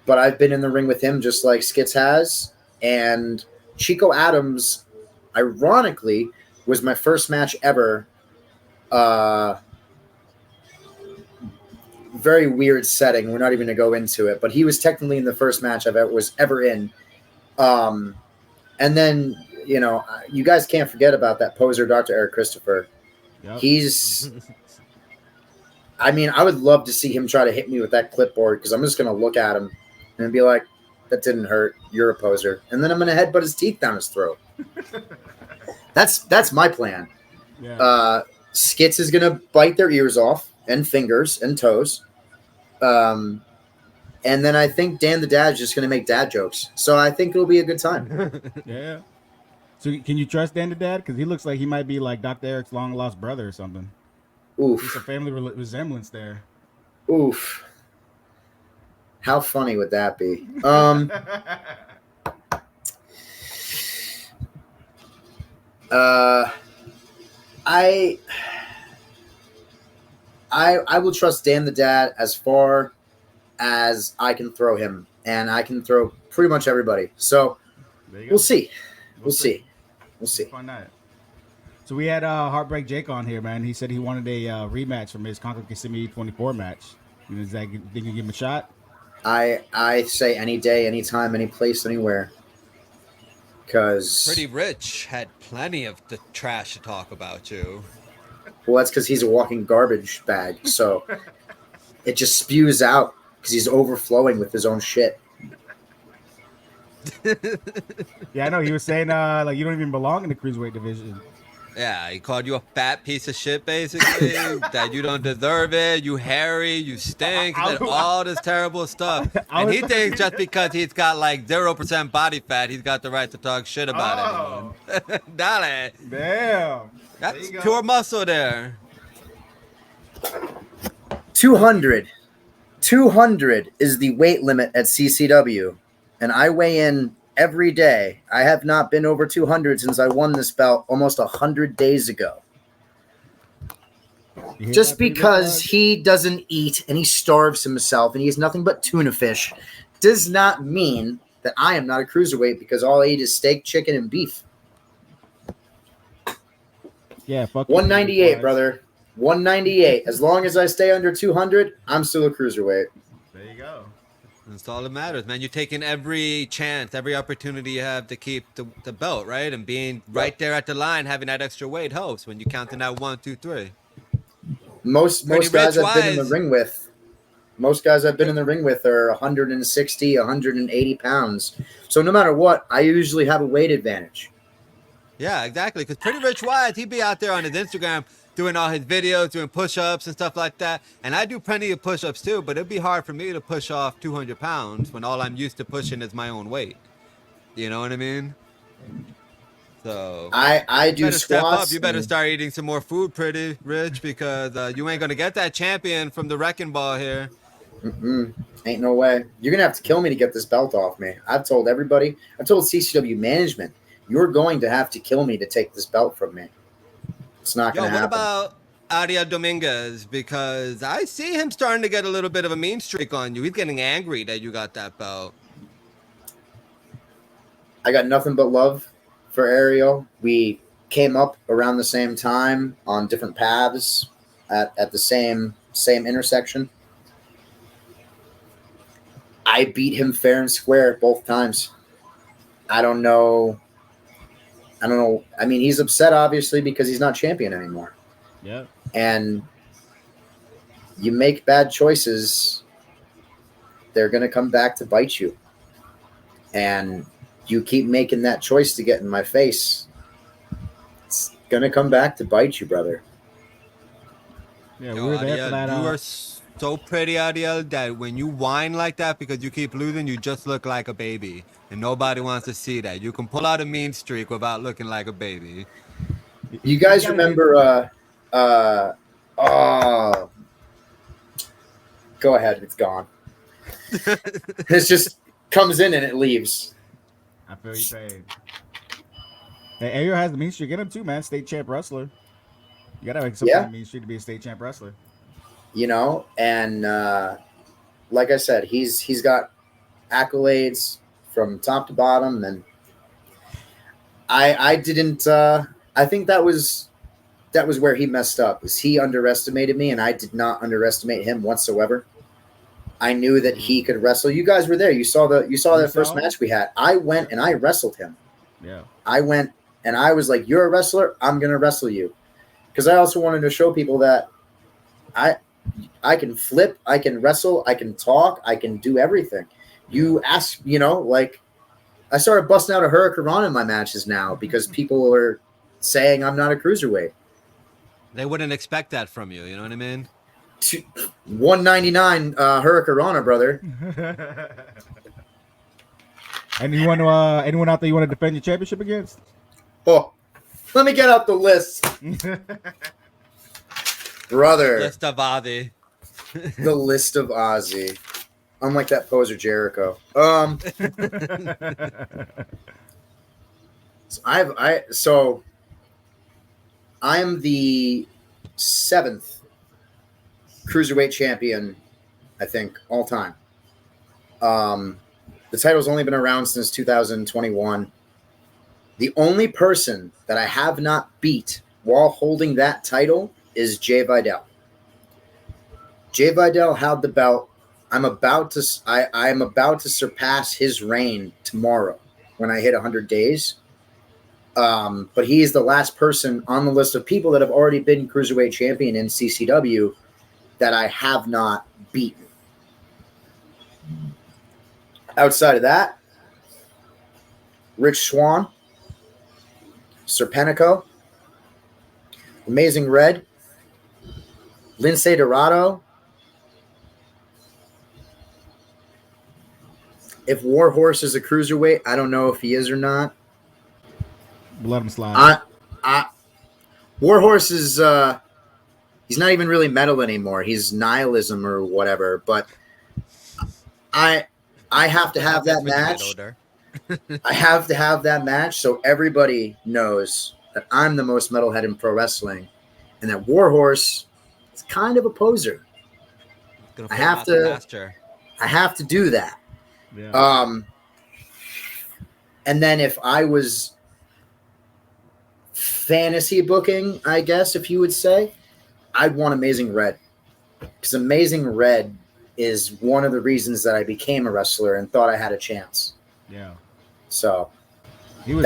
I've been in the ring with him just like Skits has, and Chico Adams, ironically, was my first match ever. Very weird setting. We're not even going to go into it, but he was technically in the first match I was ever in. And then, you know, you guys can't forget about that poser, Dr. Eric Christopher. Yep. He's, I mean, I would love to see him try to hit me with that clipboard, because I'm just going to look at him and be like, that didn't hurt. You're a poser. And then I'm going to headbutt his teeth down his throat. That's my plan. Yeah. Skits is going to bite their ears off, and fingers and toes. And then I think Dan the Dad is just going to make dad jokes. So I think it'll be a good time. Yeah. So can you trust Dan the Dad? Because he looks like he might be like Dr. Eric's long lost brother or something. Oof. There's a family resemblance there. Oof. How funny would that be? I will trust Dan the Dad as far as I can throw him, and I can throw pretty much everybody. So we'll see. We'll see. Fun night. So we had Heartbreak Jake on here, man. He said he wanted a rematch from his Conquer Kissimmee 24 match. Think you give him a shot? I say any day, anytime, any place, anywhere. Because Pretty Rich had plenty of the trash to talk about you. well, that's because he's a walking garbage bag. So it just spews out because he's overflowing with his own shit. Yeah, I know. He was saying like you don't even belong in the cruiserweight division. Yeah, he called you a fat piece of shit, basically, that you don't deserve it, you hairy, you stink, he said all this terrible stuff. And he thinks just because he's got like 0% body fat, he's got the right to talk shit about anyone. Dale. Damn. That's pure muscle there. 200. 200 is the weight limit at CCW. And I weigh in every day. I have not been over 200 since I won this belt almost 100 days ago. Just because he doesn't eat and he starves himself and he has nothing but tuna fish does not mean that I am not a cruiserweight because all I eat is steak, chicken, and beef. Yeah, fuck 198, brother. 198. As long as I stay under 200, I'm still a cruiserweight. There you go. That's all that matters, man. You're taking every chance, every opportunity you have to keep the belt, right? And being right there at the line, having that extra weight helps when you're counting out 1, 2, 3. Most guys I've been in the ring with, are 160, 180 pounds. So no matter what, I usually have a weight advantage. Yeah, exactly. Because Pretty Rich Wise, he'd be out there on his Instagram doing all his videos, doing push-ups and stuff like that. And I do plenty of push-ups too, but it'd be hard for me to push off 200 pounds when all I'm used to pushing is my own weight. You know what I mean? So I do squats. Step up. You better start eating some more food, Pretty Rich, because you ain't gonna get that champion from the wrecking ball here. Ain't no way. You're gonna have to kill me to get this belt off me. I've told everybody. I've told CCW management. You're going to have to kill me to take this belt from me. It's not going to happen. What about Ariel Dominguez? Because I see him starting to get a little bit of a mean streak on you. He's getting angry that you got that belt. I got nothing but love for Ariel. We came up around the same time on different paths at the same intersection. I beat him fair and square both times. I don't know. I mean, he's upset, obviously, because he's not champion anymore. Yeah. And you make bad choices, they're going to come back to bite you. And you keep making that choice to get in my face, it's going to come back to bite you, brother. Yeah, we were there for that. You are so pretty, Ariel, that when you whine like that because you keep losing, you just look like a baby. And nobody wants to see that. You can pull out a mean streak without looking like a baby. You guys remember go ahead, it's gone. It just comes in and it leaves. I feel you pain. Hey, Ariel has the mean streak in him too, man. State champ wrestler. You gotta make some kind of mean streak to be a state champ wrestler. You know, and like I said, he's got accolades from top to bottom, and I didn't. I think that was where he messed up. Is he underestimated me, and I did not underestimate him whatsoever. I knew that he could wrestle. You guys were there. You saw that first match we had. I went and I wrestled him. Yeah. I went and I was like, "You're a wrestler. I'm gonna wrestle you," because I also wanted to show people that I can flip, I can wrestle, I can talk, I can do everything. You ask, like I started busting out a hurricane in my matches now because people are saying I'm not a cruiserweight. They wouldn't expect that from you. You know what I mean? 199 hurricane, brother. Anyone out there you want to defend your championship against? Oh, let me get out the list. Brother. List of Ozzy. The list of Ozzy. Unlike that poser Jericho. So I am the 7th cruiserweight champion, I think, all time. The title's only been around since 2021. The only person that I have not beat while holding that title is Jay Vidal. Jay Vidal held the belt I'm about to I am about to surpass his reign tomorrow when I hit 100 days. But he is the last person on the list of people that have already been cruiserweight champion in CCW that I have not beaten. Outside of that, Rich Swann, Serpentico, Amazing Red, Lince Dorado. If Warhorse is a cruiserweight, I don't know if he is or not. Let him slide. Warhorse is he's not even really metal anymore. He's nihilism or whatever. But I have to have that match. I have to have that match so everybody knows that I'm the most metalhead in pro wrestling, and that Warhorse is kind of a poser. I have to do that. Yeah. And then if I was fantasy booking, I guess, if you would say, I'd want Amazing Red. Because Amazing Red is one of the reasons that I became a wrestler and thought I had a chance. Yeah. So he was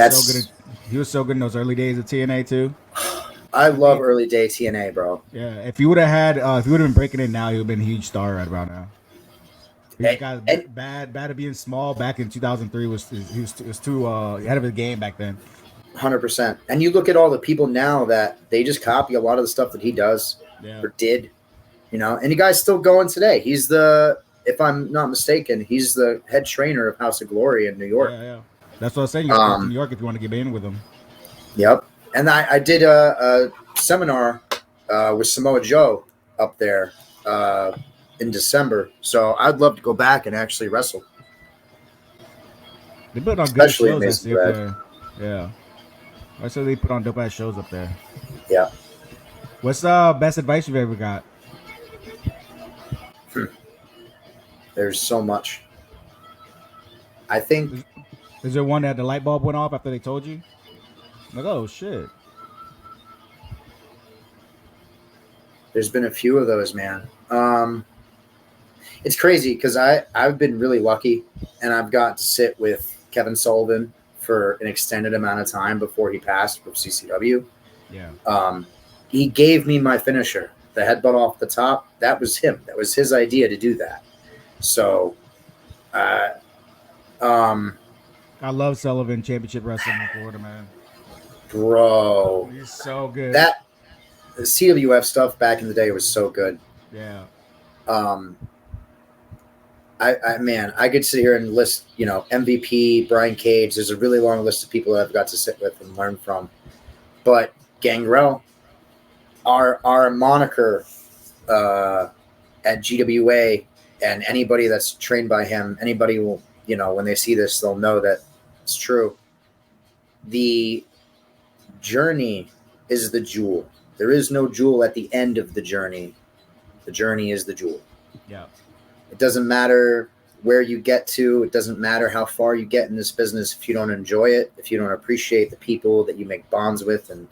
so good in those early days of TNA too. I love early day TNA, bro. Yeah. If you would have had if you would have been breaking it now, he would have been a huge star right about now. He got bad at being small back in 2003 was too ahead of his game back then. 100%. And you look at all the people now that they just copy a lot of the stuff that he does or did, you know, and the guy's still going today. He's if I'm not mistaken, he's the head trainer of House of Glory in New York. Yeah. That's what I was saying. You got to go to New York if you want to get in with him. Yep. And I did a seminar with Samoa Joe up there in December. So I'd love to go back and actually wrestle. They put on good shows. I see up there. Yeah. I said they put on dope ass shows up there. Yeah. What's the best advice you've ever got? There's so much. I think. Is there one that the light bulb went off after they told you? Like, oh shit. There's been a few of those, man. It's crazy because I've been really lucky, and I've got to sit with Kevin Sullivan for an extended amount of time before he passed with CCW. Yeah. He gave me my finisher, the headbutt off the top. That was him. That was his idea to do that. So, I love Sullivan Championship Wrestling in Florida, man. Bro, he's so good. That the CWF stuff back in the day was so good. Yeah. I could sit here and list, you know, MVP, Brian Cage. There's a really long list of people that I've got to sit with and learn from. But Gangrel, our moniker at GWA, and anybody that's trained by him, anybody will, you know, when they see this, they'll know that it's true. The journey is the jewel. There is no jewel at the end of the journey. The journey is the jewel. Yeah. It doesn't matter where you get to. It doesn't matter how far you get in this business. If you don't enjoy it, if you don't appreciate the people that you make bonds with and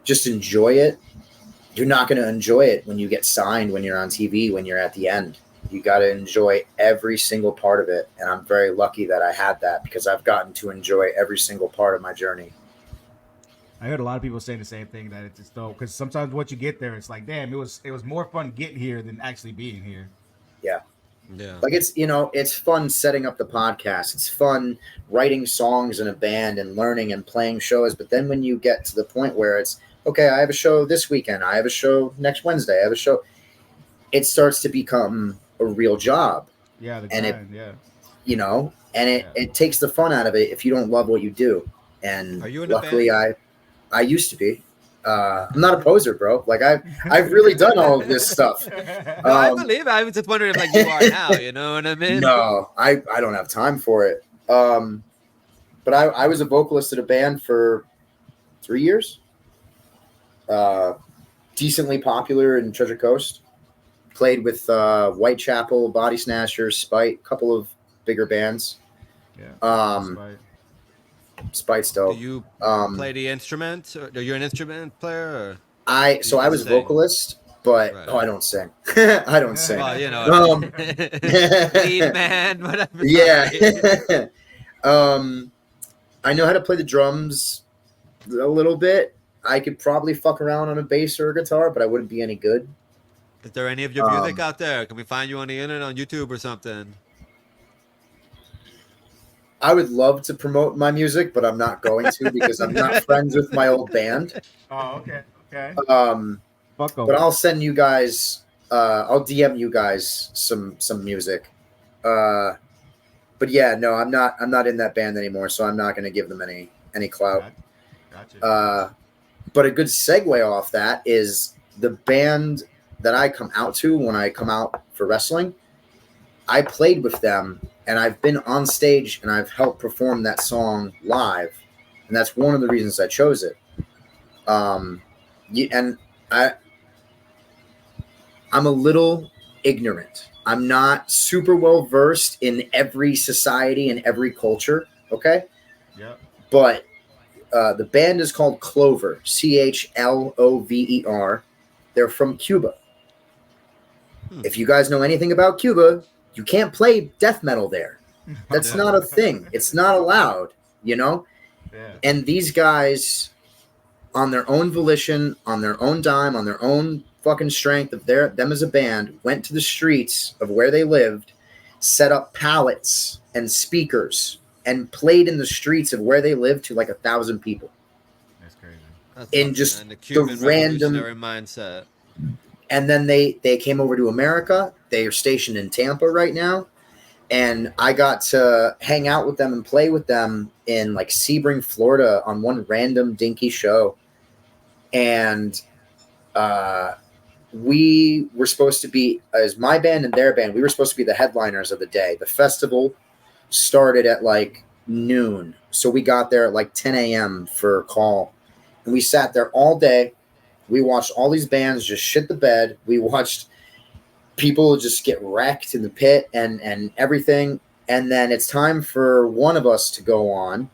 just enjoy it, you're not going to enjoy it when you get signed, when you're on TV, when you're at the end. You got to enjoy every single part of it. And I'm very lucky that I had that because I've gotten to enjoy every single part of my journey. I heard a lot of people say the same thing, that it's just dope because sometimes once you get there, it's like, damn, it was more fun getting here than actually being here. Yeah. Yeah. Like it's, you know, it's fun setting up the podcast. It's fun writing songs in a band and learning and playing shows. But then when you get to the point where it's, okay, I have a show this weekend. I have a show next Wednesday. I have a show. It starts to become a real job. Yeah. You know, and it takes the fun out of it if you don't love what you do. And are you in luckily I used to be. I'm not a poser, bro. Like I've really done all of this stuff. No, I believe it. I was just wondering if like you are now, you know what I mean? No, I don't have time for it. But I was a vocalist at a band for 3 years. Decently popular in Treasure Coast. Played with Whitechapel, Body Snatchers, Spite, a couple of bigger bands. Yeah. Spite's dope. Do you play the instrument? Are you an instrument player? Or I was a vocalist, but Right. I don't sing. I don't sing. Well, you know, Um, lead man, whatever. yeah. I know how to play the drums a little bit. I could probably fuck around on a bass or a guitar, but I wouldn't be any good. Is there any of your music out there? Can we find you on the internet, on YouTube or something? I would love to promote my music, but I'm not going to because I'm not friends with my old band. Oh, okay. Okay. Fuck 'em. But I'll send you guys. I'll DM you guys some music. But yeah, no, I'm not in that band anymore, so I'm not going to give them any clout. Gotcha. But a good segue off that is the band that I come out to when I come out for wrestling. I played with them, and I've been on stage and I've helped perform that song live, and that's one of the reasons I chose it. And I'm a little ignorant. I'm not super well versed in every society and every culture. Okay. Yeah. But the band is called Clover, Chlover. They're from Cuba. If you guys know anything about Cuba, you can't play death metal there. That's not a thing. It's not allowed, you know? Yeah. And these guys, on their own volition, on their own dime, on their own fucking strength of them as a band, went to the streets of where they lived, set up pallets and speakers, and played in the streets of where they lived to like 1,000 people. That's crazy. That's In awesome, just man. The Cuban the random- revolutionary mindset. And then they came over to America. They are stationed in Tampa right now. And I got to hang out with them and play with them in like Sebring, Florida on one random dinky show. And we were supposed to be, as my band and their band, we were supposed to be the headliners of the day. The festival started at like noon. So we got there at like 10 a.m. for a call. And we sat there all day. We watched all these bands just shit the bed. We watched people just get wrecked in the pit and everything. And then it's time for one of us to go on.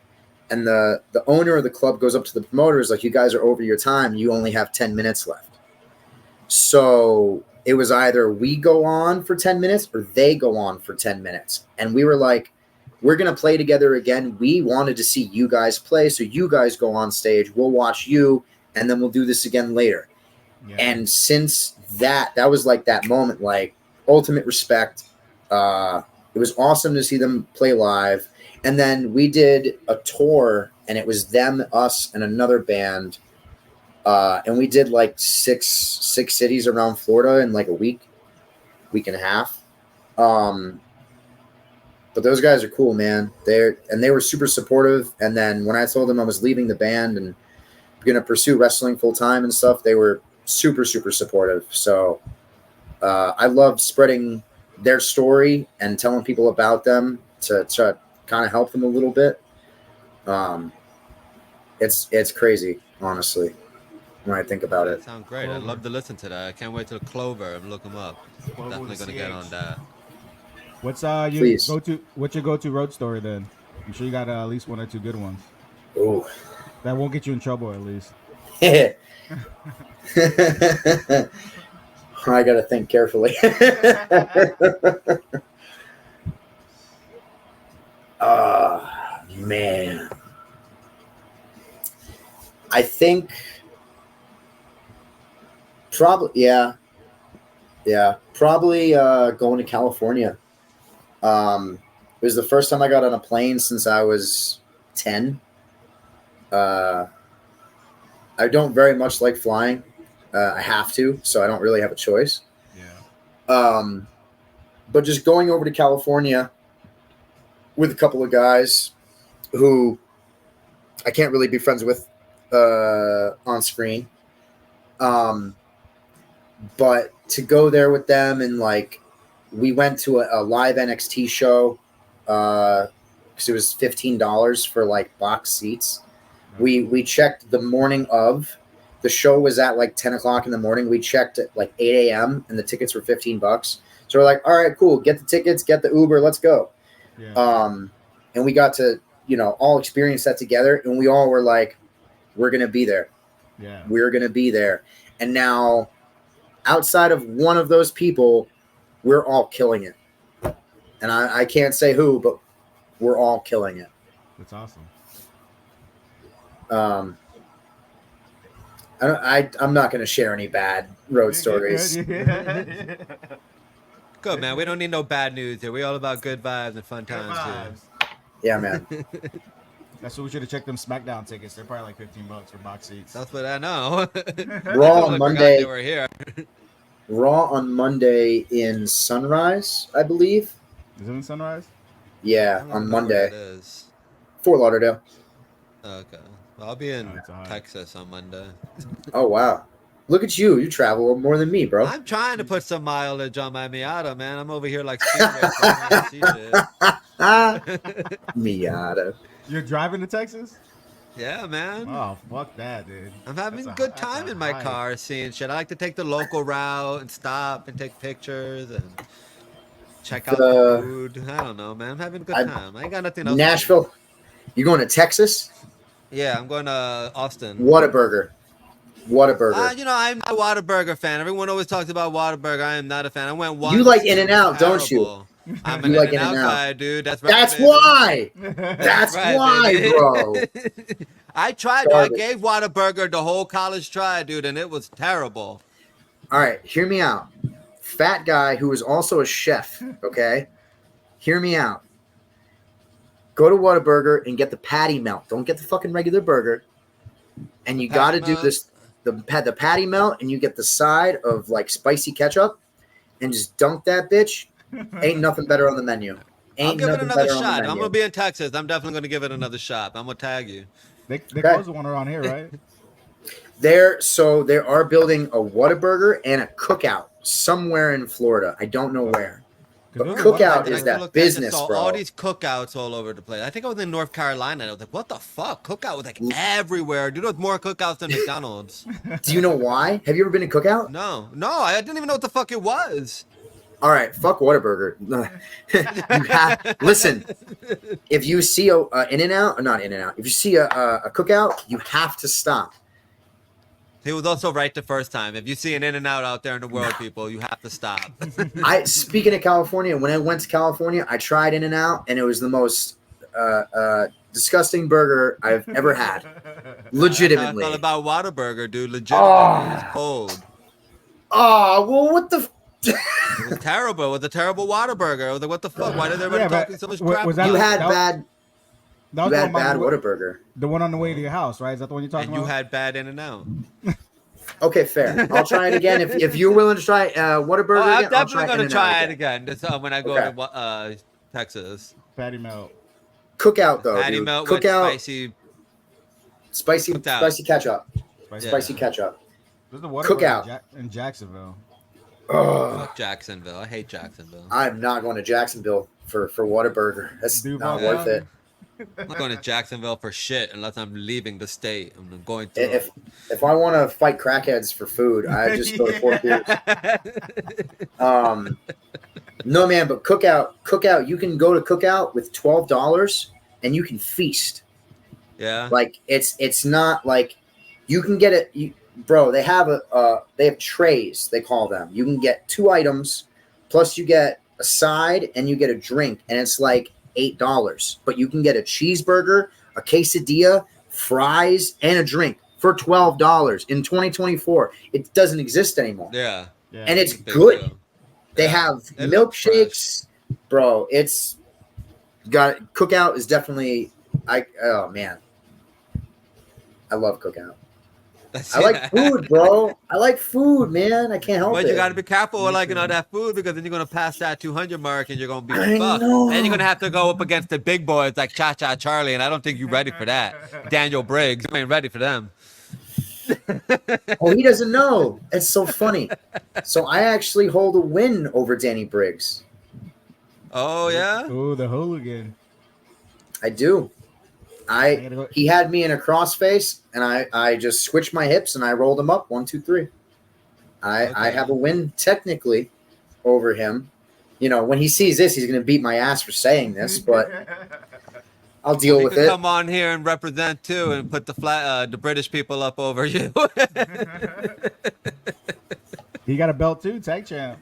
And the owner of the club goes up to the promoters like, you guys are over your time. You only have 10 minutes left. So it was either we go on for 10 minutes or they go on for 10 minutes. And we were like, we're going to play together again. We wanted to see you guys play. So you guys go on stage. We'll watch you. And then we'll do this again later. Yeah. And since that was like that moment, like ultimate respect. It was awesome to see them play live. And then we did a tour, and it was them, us, and another band. And we did like six cities around Florida in like a week and a half. But those guys are cool, man. They were super supportive. And then when I told them I was leaving the band and going to pursue wrestling full time and stuff, they were super, super supportive. So I love spreading their story and telling people about them to try to kind of help them a little bit. It's crazy, honestly, when I think about it. Sounds great. I'd love to listen to that. I can't wait till Clover and look them up. Definitely going to get on that. What's your go-to road story then? I'm sure you got at least one or two good ones. Ooh. That won't get you in trouble, at least. I got to think carefully. Man. I think probably, yeah. Probably going to California. It was the first time I got on a plane since I was 10. I don't very much like flying. I have to, so I don't really have a choice. Yeah. But just going over to California with a couple of guys who I can't really be friends with on screen. But to go there with them and like we went to a live NXT show because it was $15 for like box seats. We checked the morning of. The show was at like 10 o'clock in the morning. We checked at like 8 a.m. and the tickets were $15. So we're like, all right, cool. Get the tickets, get the Uber, let's go. Yeah. And we got to, all experience that together. And we all were like, we're going to be there. Yeah. We're going to be there. And now outside of one of those people, we're all killing it. And I can't say who, but we're all killing it. That's awesome. I'm not going to share any bad road stories. Good, man. We don't need no bad news here. We all about good vibes and fun times here. Yeah, man. That's what we should have checked them SmackDown tickets. They're probably like $15 for box seats. That's what I know. Raw on Monday. They were here. Raw on Monday in Sunrise, I believe. Is it in Sunrise? Yeah, on Monday. It is. Fort Lauderdale. Okay. Well, I'll be in Texas on Monday. Oh, wow. Look at you. You travel more than me, bro. I'm trying to put some mileage on my Miata, man. I'm over here like Miata. You're driving to Texas? Yeah, man. Oh, fuck that, dude. I'm having a good time in my car seeing shit. I like to take the local route and stop and take pictures and check out the food. I don't know, man. I'm having a good time. I ain't got nothing else. Nashville. You going to Texas? Yeah, I'm going to Austin. Whataburger. Whataburger. You know, I'm not a Whataburger fan. Everyone always talks about Whataburger. I am not a fan. I went once. You like In-N-Out, don't you? I'm an In-N-Out guy, dude. That's right. That's why. That's right, why, bro. I tried. I gave Whataburger the whole college try, dude, and it was terrible. All right, hear me out. Fat guy who is also a chef, okay? Hear me out. Go to Whataburger and get the patty melt. Don't get the fucking regular burger. And you got to do this, the patty melt, and you get the side of like spicy ketchup and just dunk that bitch. Ain't nothing better on the menu. I'll give it another shot. I'm going to be in Texas. I'm definitely going to give it another shot. I'm going to tag you. They closed the one around here, right? They are building a Whataburger and a Cookout somewhere in Florida. I don't know where. But Cookout is that business, bro. All these cookouts all over the place. I think I was in North Carolina. I was like, what the fuck? Cookout was like everywhere. Dude, there was more cookouts than McDonald's. Do you know why? Have you ever been to Cookout? No, I didn't even know what the fuck it was. All right, fuck Whataburger. Listen, if you see a In-N-Out, or not In-N-Out, if you see a Cookout, you have to stop. He was also right the first time. If you see an In-N-Out out there in the world, people, you have to stop. Speaking of California, when I went to California, I tried In-N-Out, and it was the most disgusting burger I've ever had. Legitimately. I felt about Whataburger, dude. Legitimately, it was cold. Oh, well, what the... It was terrible. It was a terrible Whataburger. I was like, what the fuck? Why did everybody talking so much crap? You had bad Whataburger. The one on the way to your house, right? Is that the one you're talking about? And you had bad In-N-Out. Okay, fair. I'll try it again. If you're willing to try Whataburger again, I'm definitely going to try it again. When I go to Texas. Patty melt. Cookout, though. Patty melt Cookout. with spicy ketchup. Spicy ketchup. There's the Cookout in Jacksonville. Fuck Jacksonville. I hate Jacksonville. I'm not going to Jacksonville for Whataburger. That's not worth it. I'm not going to Jacksonville for shit unless I'm leaving the state. I'm going to. If I want to fight crackheads for food, I just go to Fort Pierce. No, man, but Cookout. You can go to Cookout with $12 and you can feast. Yeah. Like it's not like you can get it. Bro, they have trays, they call them. You can get 2 items, plus you get a side and you get a drink, and it's like $8. But you can get a cheeseburger, a quesadilla, fries, and a drink for $12 in 2024. It doesn't exist anymore. Yeah. And it's good. Deal. They have milkshakes. Bro, it's got Cookout is oh man. I love Cookout. I like food, bro. I like food, man. I can't help it. But you got to be careful with that food, because then you're going to pass that 200 mark and you're going to be fucked. Know. And you're going to have to go up against the big boys like Cha-Cha Charlie, and I don't think you're ready for that. Daniel Briggs, you ain't ready for them. Oh, he doesn't know. It's so funny. So I actually hold a win over Danny Briggs. Oh, yeah? Oh, the hooligan. I do. He had me in a crossface, and I just switched my hips and I rolled him up 1, 2, 3. I have a win technically over him. You know, when he sees this, he's gonna beat my ass for saying this, but I'll deal with it. Come on here and represent too, and put the British people up over you. He got a belt too, tag champ.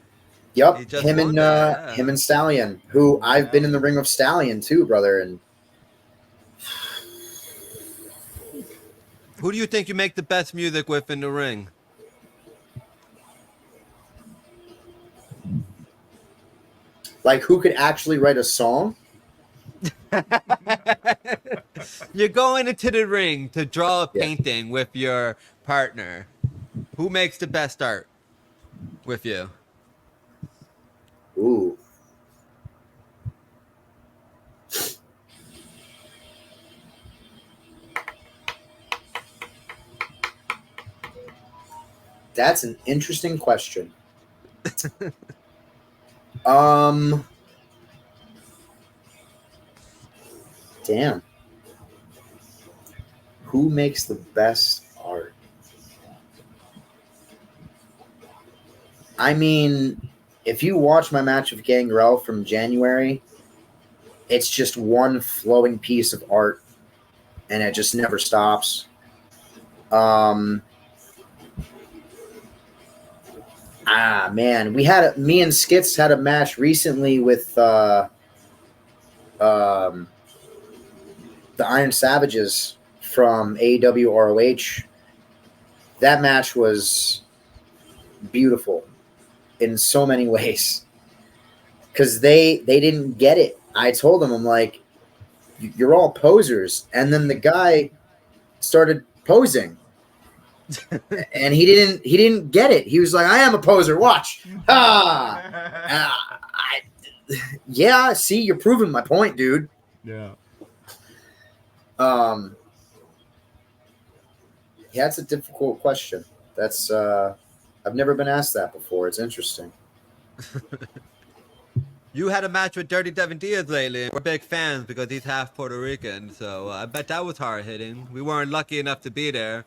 Yep, He just him won and that, yeah. him and Stallion, who I've been in the ring with Stallion too, brother. And Who do you think you make the best music with in the ring? like, who could actually write a song? You're going into the ring to draw a Yeah. painting with your partner. Who makes the best art with you? Ooh. That's an interesting question. Damn. Who makes the best art? I mean, if you watch my match with Gangrel from January, it's just one flowing piece of art, and it just never stops. Man, me and Skits had a match recently with the Iron Savages from AEW ROH. That match was beautiful in so many ways because they didn't get it. I told them, I'm like, you're all posers, and then the guy started posing. And he didn't get it. He was like, I am a poser. Watch. Yeah, see, you're proving my point, dude. Yeah. Yeah, it's a difficult question. That's I've never been asked that before. It's interesting. You had a match with Dirty Devin Diaz lately. We're big fans because he's half Puerto Rican, so I bet that was hard hitting. We weren't lucky enough to be there.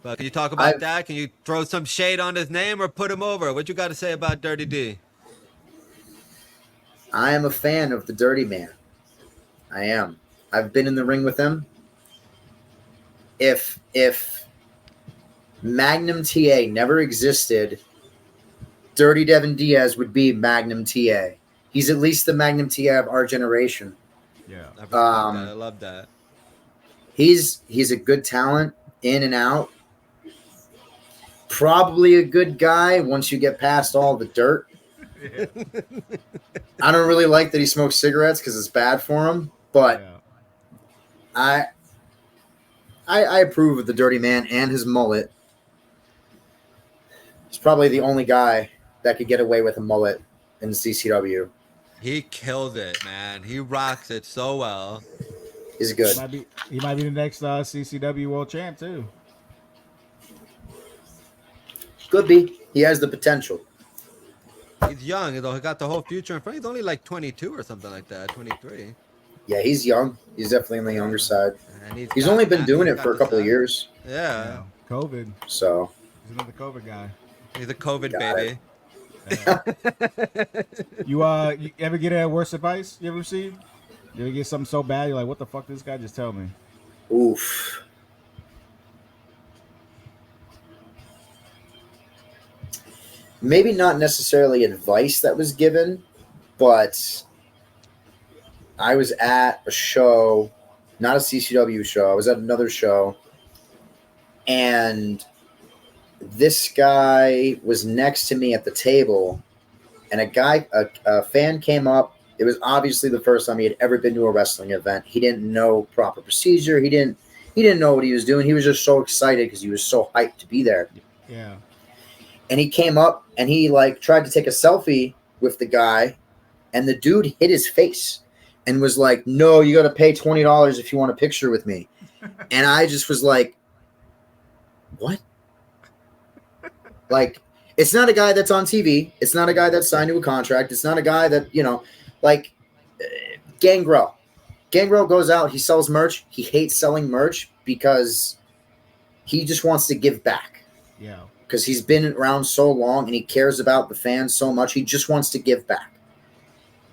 But can you talk about that? Can you throw some shade on his name or put him over? What you got to say about Dirty D? I am a fan of the Dirty Man. I am. I've been in the ring with him. If Magnum TA never existed, Dirty Devin Diaz would be Magnum TA. He's at least the Magnum TA of our generation. Yeah, I love that. He's a good talent in and out. Probably a good guy once you get past all the dirt. Yeah. I don't really like that he smokes cigarettes because it's bad for him, but I approve of the Dirty Man and his mullet. He's probably the only guy that could get away with a mullet in CCW. He killed it, man. He rocks it so well. He's good. He might be the next CCW World Champ too. Could be. He has the potential. He's young, though. He got the whole future in front. He's only like 22 or something like that, 23. Yeah, he's young. He's definitely on the younger side. And he's only been doing it for a couple of years. Yeah. COVID. So. He's another COVID guy. He's a COVID baby. You ever get worse advice you ever received? You ever get something so bad you're like, what the fuck did this guy just tell me? Oof. Maybe not necessarily advice that was given, but I was at a show, not a CCW show. I was at another show, and this guy was next to me at the table, and a fan came up. It was obviously the first time he had ever been to a wrestling event. He didn't know proper procedure. He didn't know what he was doing. He was just so excited because he was so hyped to be there. Yeah. And he came up and he tried to take a selfie with the guy, and the dude hit his face and was like, "No, you got to pay $20 if you want a picture with me." And I just was like, "What?" Like, it's not a guy that's on TV. It's not a guy that's signed to a contract. It's not a guy that, Gangrel. Gangrel goes out. He sells merch. He hates selling merch because he just wants to give back. Yeah. Because he's been around so long and he cares about the fans so much. He just wants to give back.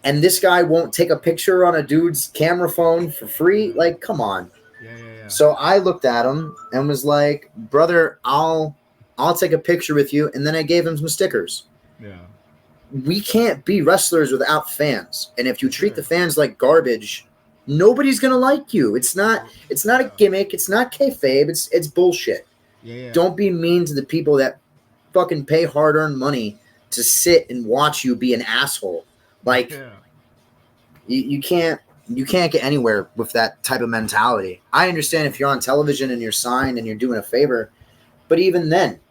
And this guy won't take a picture on a dude's camera phone for free. Like, come on. Yeah. So I looked at him and was like, "Brother, I'll I'll take a picture with you. And then I gave him some stickers. Yeah. We can't be wrestlers without fans. And if you treat the fans like garbage, nobody's going to like you. It's not a gimmick. It's not kayfabe. It's bullshit. Yeah. Don't be mean to the people that fucking pay hard-earned money to sit and watch you be an asshole. Like, you can't get anywhere with that type of mentality. I understand if you're on television and you're signed and you're doing a favor, but even then,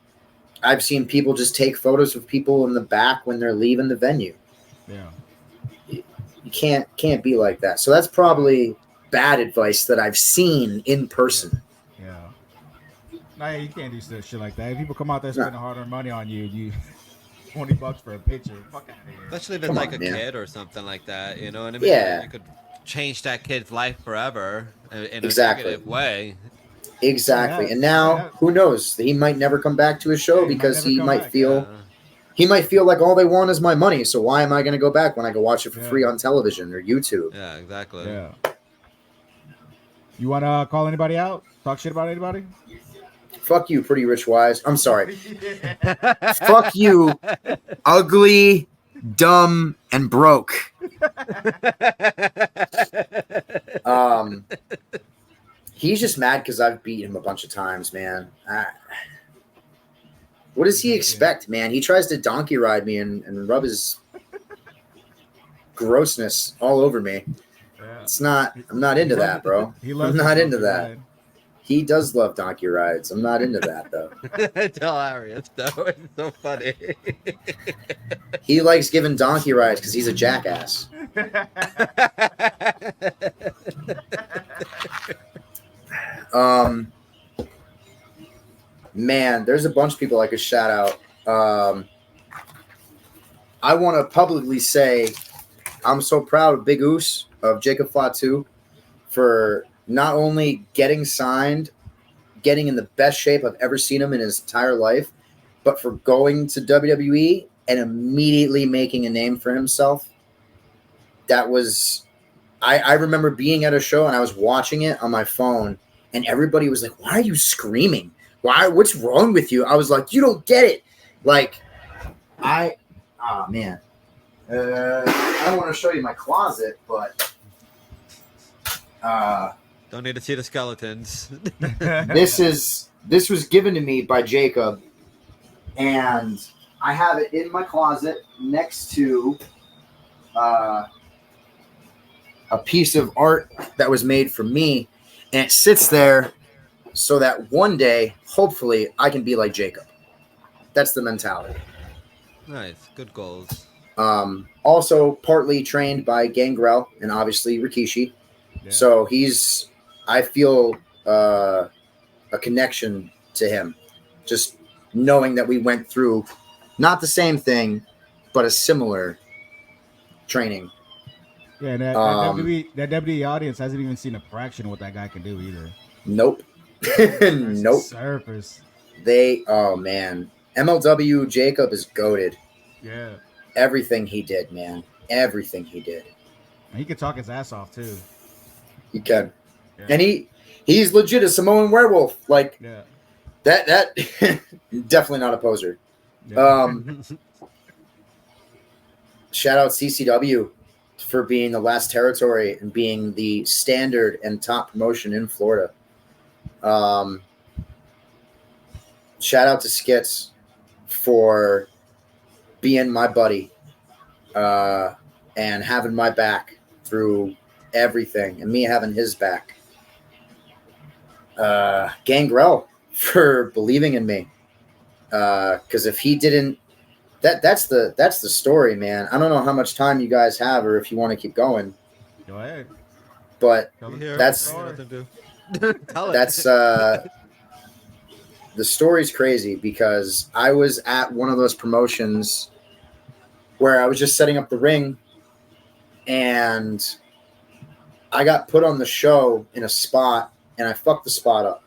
I've seen people just take photos of people in the back when they're leaving the venue. Yeah. You can't be like that. So that's probably bad advice that I've seen in person. Yeah. Nah, you can't do shit like that. If people come out there spending hard-earned money on you $20 for a picture, fuck out of here. Especially if it's like a kid or something like that, you know what I mean? Yeah. You could change that kid's life forever in a Exactly. negative way. Exactly. And now, who knows? He might never come back to his show because he might feel like all they want is my money. So why am I going to go back when I can watch it for free on television or YouTube? Yeah, exactly. Yeah. You want to call anybody out? Talk shit about anybody? Fuck you, Pretty Rich Wise. I'm sorry. Fuck you, ugly, dumb, and broke. He's just mad because I've beat him a bunch of times, man. What does he expect, man? He tries to donkey ride me and rub his grossness all over me. Yeah. I'm not into that, bro. I'm not into that. He does love donkey rides. I'm not into that, though. It's hilarious, though. It's so funny. He likes giving donkey rides because he's a jackass. Man, there's a bunch of people I could shout out. I want to publicly say I'm so proud of Big Oos, of Jacob Fatu, for not only getting signed, getting in the best shape I've ever seen him in his entire life, but for going to WWE and immediately making a name for himself. That was, I remember being at a show and I was watching it on my phone and everybody was like, why are you screaming? What's wrong with you? I was like, you don't get it. Like, man. I don't want to show you my closet, but don't need to see the skeletons. This was given to me by Jacob, and I have it in my closet next to a piece of art that was made for me, and it sits there so that one day, hopefully, I can be like Jacob. That's the mentality. Nice, good goals. Also partly trained by Gangrel and obviously Rikishi. Yeah. So I feel a connection to him, just knowing that we went through not the same thing, but a similar training. Yeah, and that WWE audience hasn't even seen a fraction of what that guy can do either. Nope. Nope. Surface. Oh man, MLW Jacob is goated. Yeah. Everything he did, man. Everything he did. And he could talk his ass off too. He can. Yeah. And he's legit a Samoan werewolf. Like that definitely not a poser. Yeah. Shout out CCW for being the last territory and being the standard and top promotion in Florida. Shout out to Skits for being my buddy and having my back through everything and me having his back. Gangrel for believing in me. Because if he didn't, that's the story, man. I don't know how much time you guys have or if you want to keep going. Go ahead. But that's the story's crazy because I was at one of those promotions where I was just setting up the ring and I got put on the show in a spot and I fucked the spot up.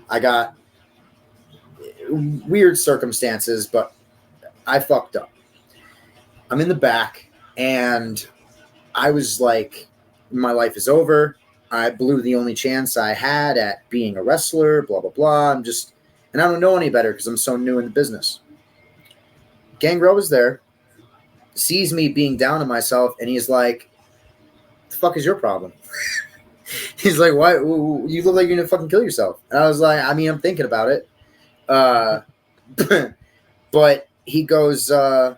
I got weird circumstances, but I fucked up. I'm in the back and I was like, my life is over. I blew the only chance I had at being a wrestler, blah, blah, blah. I'm just And I don't know any better because I'm so new in the business. Gangrel was there, sees me being down on myself, and he's like, "The fuck is your problem?" He's like, "Why? You look like you're gonna fucking kill yourself." And I was like, "I mean, I'm thinking about it." But he goes, "Why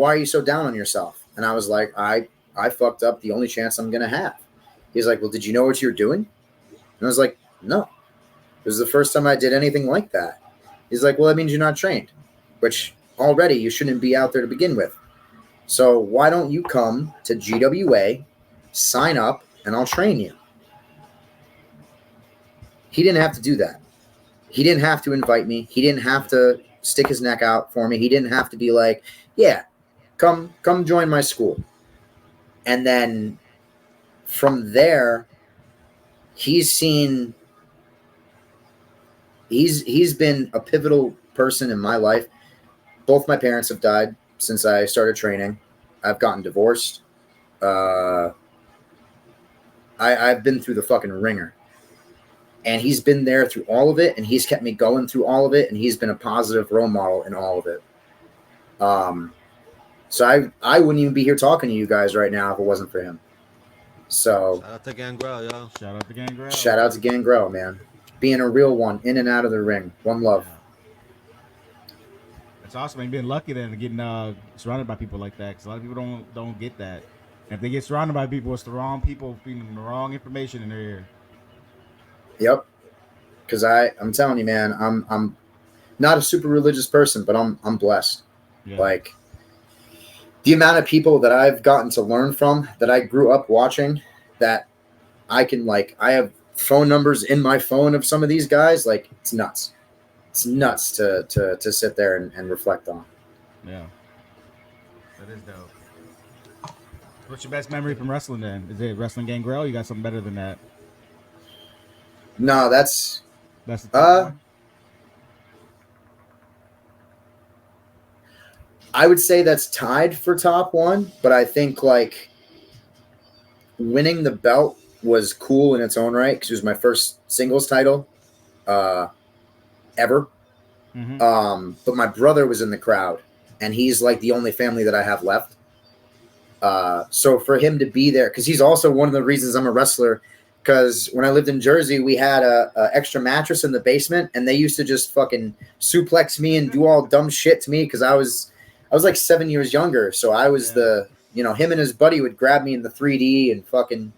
are you so down on yourself?" And I was like, I fucked up the only chance I'm gonna have." He's like, "Well, did you know what you're doing?" And I was like, "No. It was the first time I did anything like that." He's like, "Well, that means you're not trained, which already you shouldn't be out there to begin with. So why don't you come to GWA, sign up, and I'll train you?" He didn't have to do that. He didn't have to invite me. He didn't have to stick his neck out for me. He didn't have to be like, "Yeah, come join my school." And then from there, he's been a pivotal person in my life. Both my parents have died since I started training. I've gotten divorced. I've been through the fucking ringer. And he's been there through all of it, and he's kept me going through all of it, and he's been a positive role model in all of it. So I wouldn't even be here talking to you guys right now if it wasn't for him. So Shout out to Gangrel, yo. Shout out to Gangrel. Shout out to Gangrel, man. Being a real one, in and out of the ring. One love. It's awesome. And being lucky then getting surrounded by people like that, because a lot of people don't get that. And if they get surrounded by people, it's the wrong people feeding them the wrong information in their ear. Yep. Because I'm telling you, man, I'm not a super religious person, but I'm blessed. Yeah. Like the amount of people that I've gotten to learn from, that I grew up watching, that I have phone numbers in my phone of some of these guys. Like, it's nuts. It's nuts to sit there and reflect on. Yeah. That is dope. What's your best memory from wrestling then? Is it Wrestling Gangrel? You got something better than that? No, that's the top one? I would say that's tied for top one, but I think like winning the belt was cool in its own right because it was my first singles title ever. Mm-hmm. But my brother was in the crowd, and he's like the only family that I have left. So for him to be there, because he's also one of the reasons I'm a wrestler. Because when I lived in Jersey, we had a extra mattress in the basement, and they used to just fucking suplex me and do all dumb shit to me because I was like 7 years younger. So I was him and his buddy would grab me in the 3D and fucking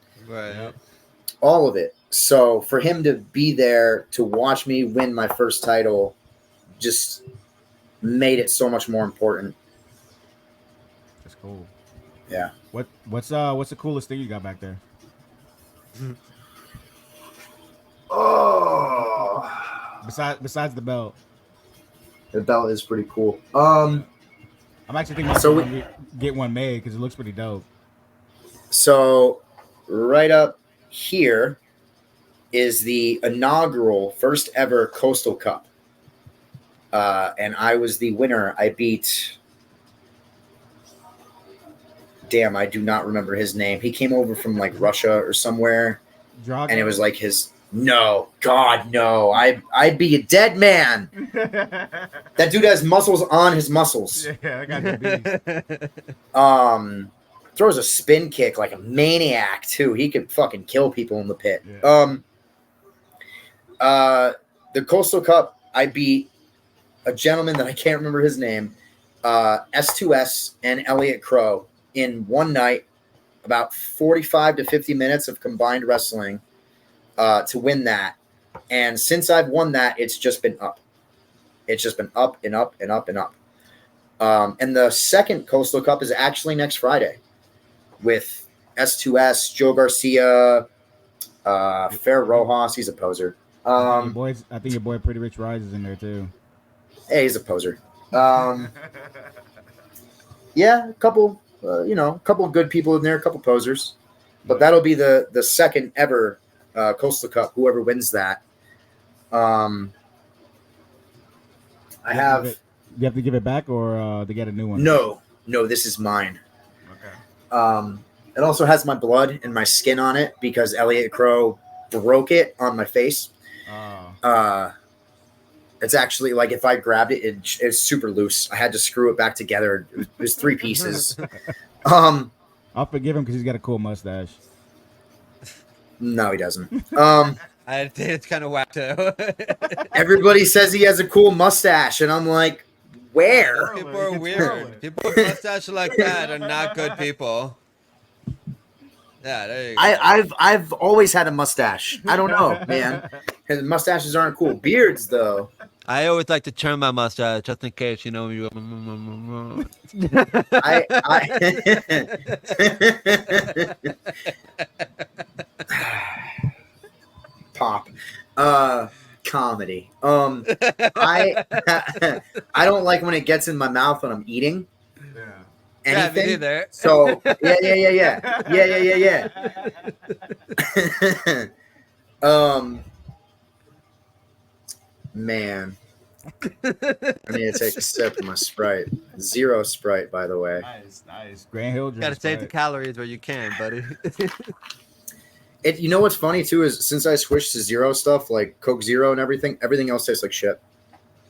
all of it. So for him to be there to watch me win my first title just made it so much more important. That's cool. Yeah. What's the coolest thing you got back there? Oh, Besides the belt. The belt is pretty cool. I'm actually thinking about get one made because it looks pretty dope. So right up here is the inaugural first ever Coastal Cup. And I was the winner. I beat... Damn, I do not remember his name. He came over from like Russia or somewhere. Drago? And it was like his... No, God, no. I'd be a dead man. That dude has muscles on his muscles. Yeah, that guy's throws a spin kick like a maniac too. He could fucking kill people in the pit. Yeah. The Coastal Cup, I beat a gentleman that I can't remember his name, S2S and Elliot Crow in one night, about 45 to 50 minutes of combined wrestling. To win that. And since I've won that, it's just been up. It's just been up and up and up and up. And the second Coastal Cup is actually next Friday with S2S, Joe Garcia, Fer Rojas. He's a poser. I think your boy Pretty Rich Rise is in there too. Hey, he's a poser. Yeah, a couple of good people in there, a couple posers. But that'll be the second ever Coastal Cup, whoever wins that. I have... Do you have to give it back or to get a new one? No, this is mine. Okay. It also has my blood and my skin on it because Elliot Crow broke it on my face. It's actually like if I grabbed it, it's super loose. I had to screw it back together. It was 3 pieces. I'll forgive him because he's got a cool mustache. No, he doesn't. I think it's kind of whack too. Everybody says he has a cool mustache, and I'm like, where? People are weird. People with mustaches like that are not good people. Yeah, there you go. I've always had a mustache. I don't know, man. His mustaches aren't cool. Beards, though. I always like to trim my mustache just in case, you know. Pop. Comedy. I I don't like when it gets in my mouth when I'm eating. Anything. Yeah, me neither. So yeah. Man, I need to take a sip of my Sprite. 0 Sprite, by the way. Nice. Grand Hill. Gotta save the calories where you can, buddy. You know what's funny too is since I switched to 0 stuff like Coke Zero and everything else tastes like shit.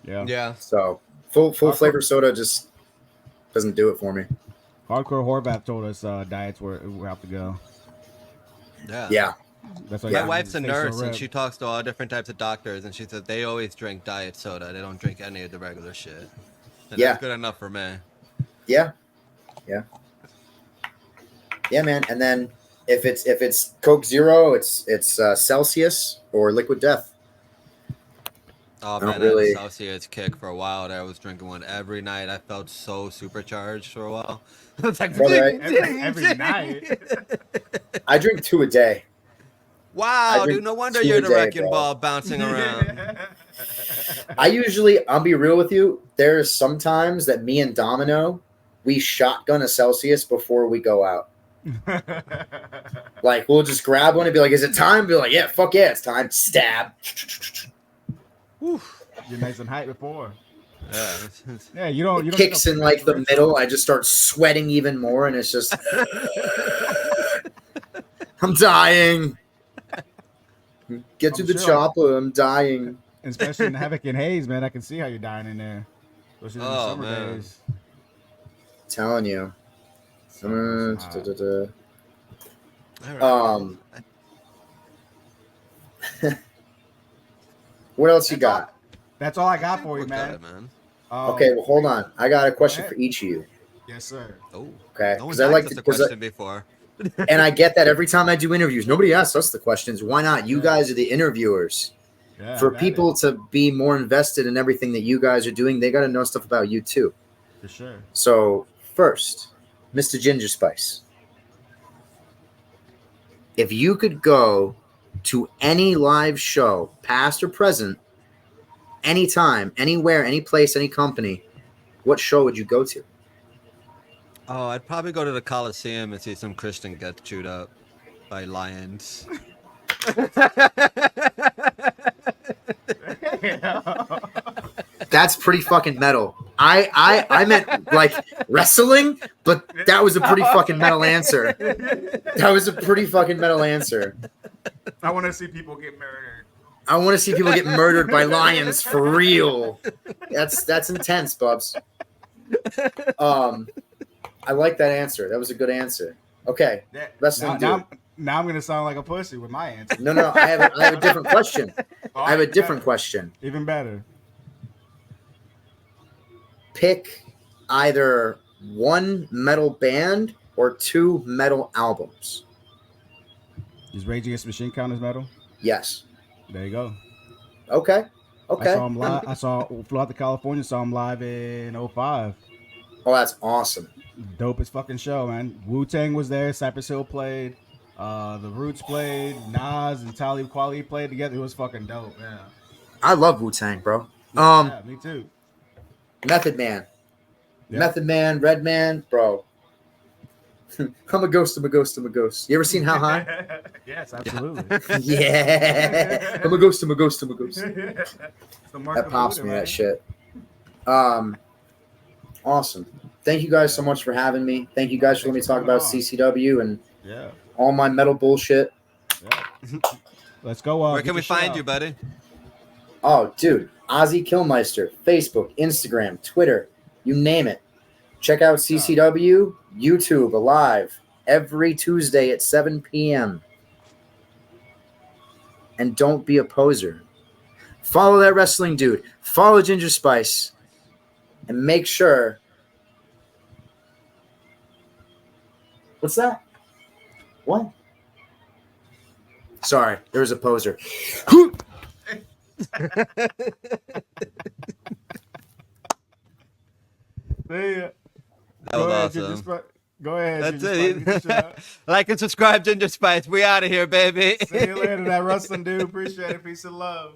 Yeah. So full flavor soda just doesn't do it for me. Hardcore Horvath told us diets were have to go. Yeah. That's why My wife's a nurse and she talks to all different types of doctors and she said they always drink diet soda. They don't drink any of the regular shit. And that's good enough for me. Yeah, man. And then if it's Coke Zero, it's Celsius or Liquid Death. Oh man, I had a Celsius kick for a while. I was drinking one every night. I felt so supercharged for a while. It's like every night. I drink 2 a day. Wow, dude! No wonder you're the wrecking ball bouncing around. I'll be real with you. There's sometimes that me and Domino, we shotgun a Celsius before we go out. Like we'll just grab one and be like, "Is it time?" Be like, "Yeah, fuck yeah, it's time." Stab. You made some hype before. Yeah, you don't. Kicks in like the middle. I just start sweating even more, and it's just, I'm dying. Get to the chopper. I'm dying. Especially in Havoc and Haze, man. I can see how you're dying in there. Especially in the summer days. Telling you. What else you got? That's all I got for you, man. Okay, well, hold on. I got a question for each of you. Yes, sir. Oh, okay. Because I like the question before. And I get that every time I do interviews. Nobody asks us the questions. Why not? You guys are the interviewers. Yeah, for people to be more invested in everything that you guys are doing, they got to know stuff about you too. For sure. So first, Mr. Ginger Spice, if you could go to any live show, past or present, anytime, anywhere, any place, any company, what show would you go to? Oh, I'd probably go to the Coliseum and see some Christian get chewed up by lions. That's pretty fucking metal. I meant like wrestling, but that was a pretty fucking metal answer. That was a pretty fucking metal answer. I want to see people get murdered. I want to see people get murdered by lions for real. That's intense, Bubs. I like that answer. That was a good answer. Okay, wrestling dude. Now I'm gonna sound like a pussy with my answer. No. I have a different question. I have a different question. Even better. Pick either 1 metal band or 2 metal albums. Is Rage Against the Machine count as metal? Yes. There you go. Okay. I saw him live. Flew out to California. Saw him live in 2005. Oh, that's awesome. Dopest fucking show, man. Wu-Tang was there. Cypress Hill played. The Roots played. Nas and Talib Kweli played together. It was fucking dope. Yeah. I love Wu-Tang, bro. Yeah, me too. Method Man. Yeah. Method Man, Red Man, bro. I'm a ghost. You ever seen How High? Yes, absolutely. Yeah. I'm a ghost. That pops me, man. that shit. Awesome. Thank you guys so much for having me. Thank you guys for letting me talk about CCW and all my metal bullshit. Yeah. Let's go. Where can we find you, buddy? Oh, dude, Ozzy Kilmeister, Facebook, Instagram, Twitter, you name it. Check out CCW, YouTube, alive, every Tuesday at 7 p.m. And don't be a poser. Follow That Wrestling Dude. Follow Ginger Spice. And make sure... What's that? What? Sorry, there was a poser. That was awesome. Go ahead. That's it. Like and subscribe, Ginger Spice. We out of here, baby. See you later, That Wrestling Dude. Appreciate it. Peace and love.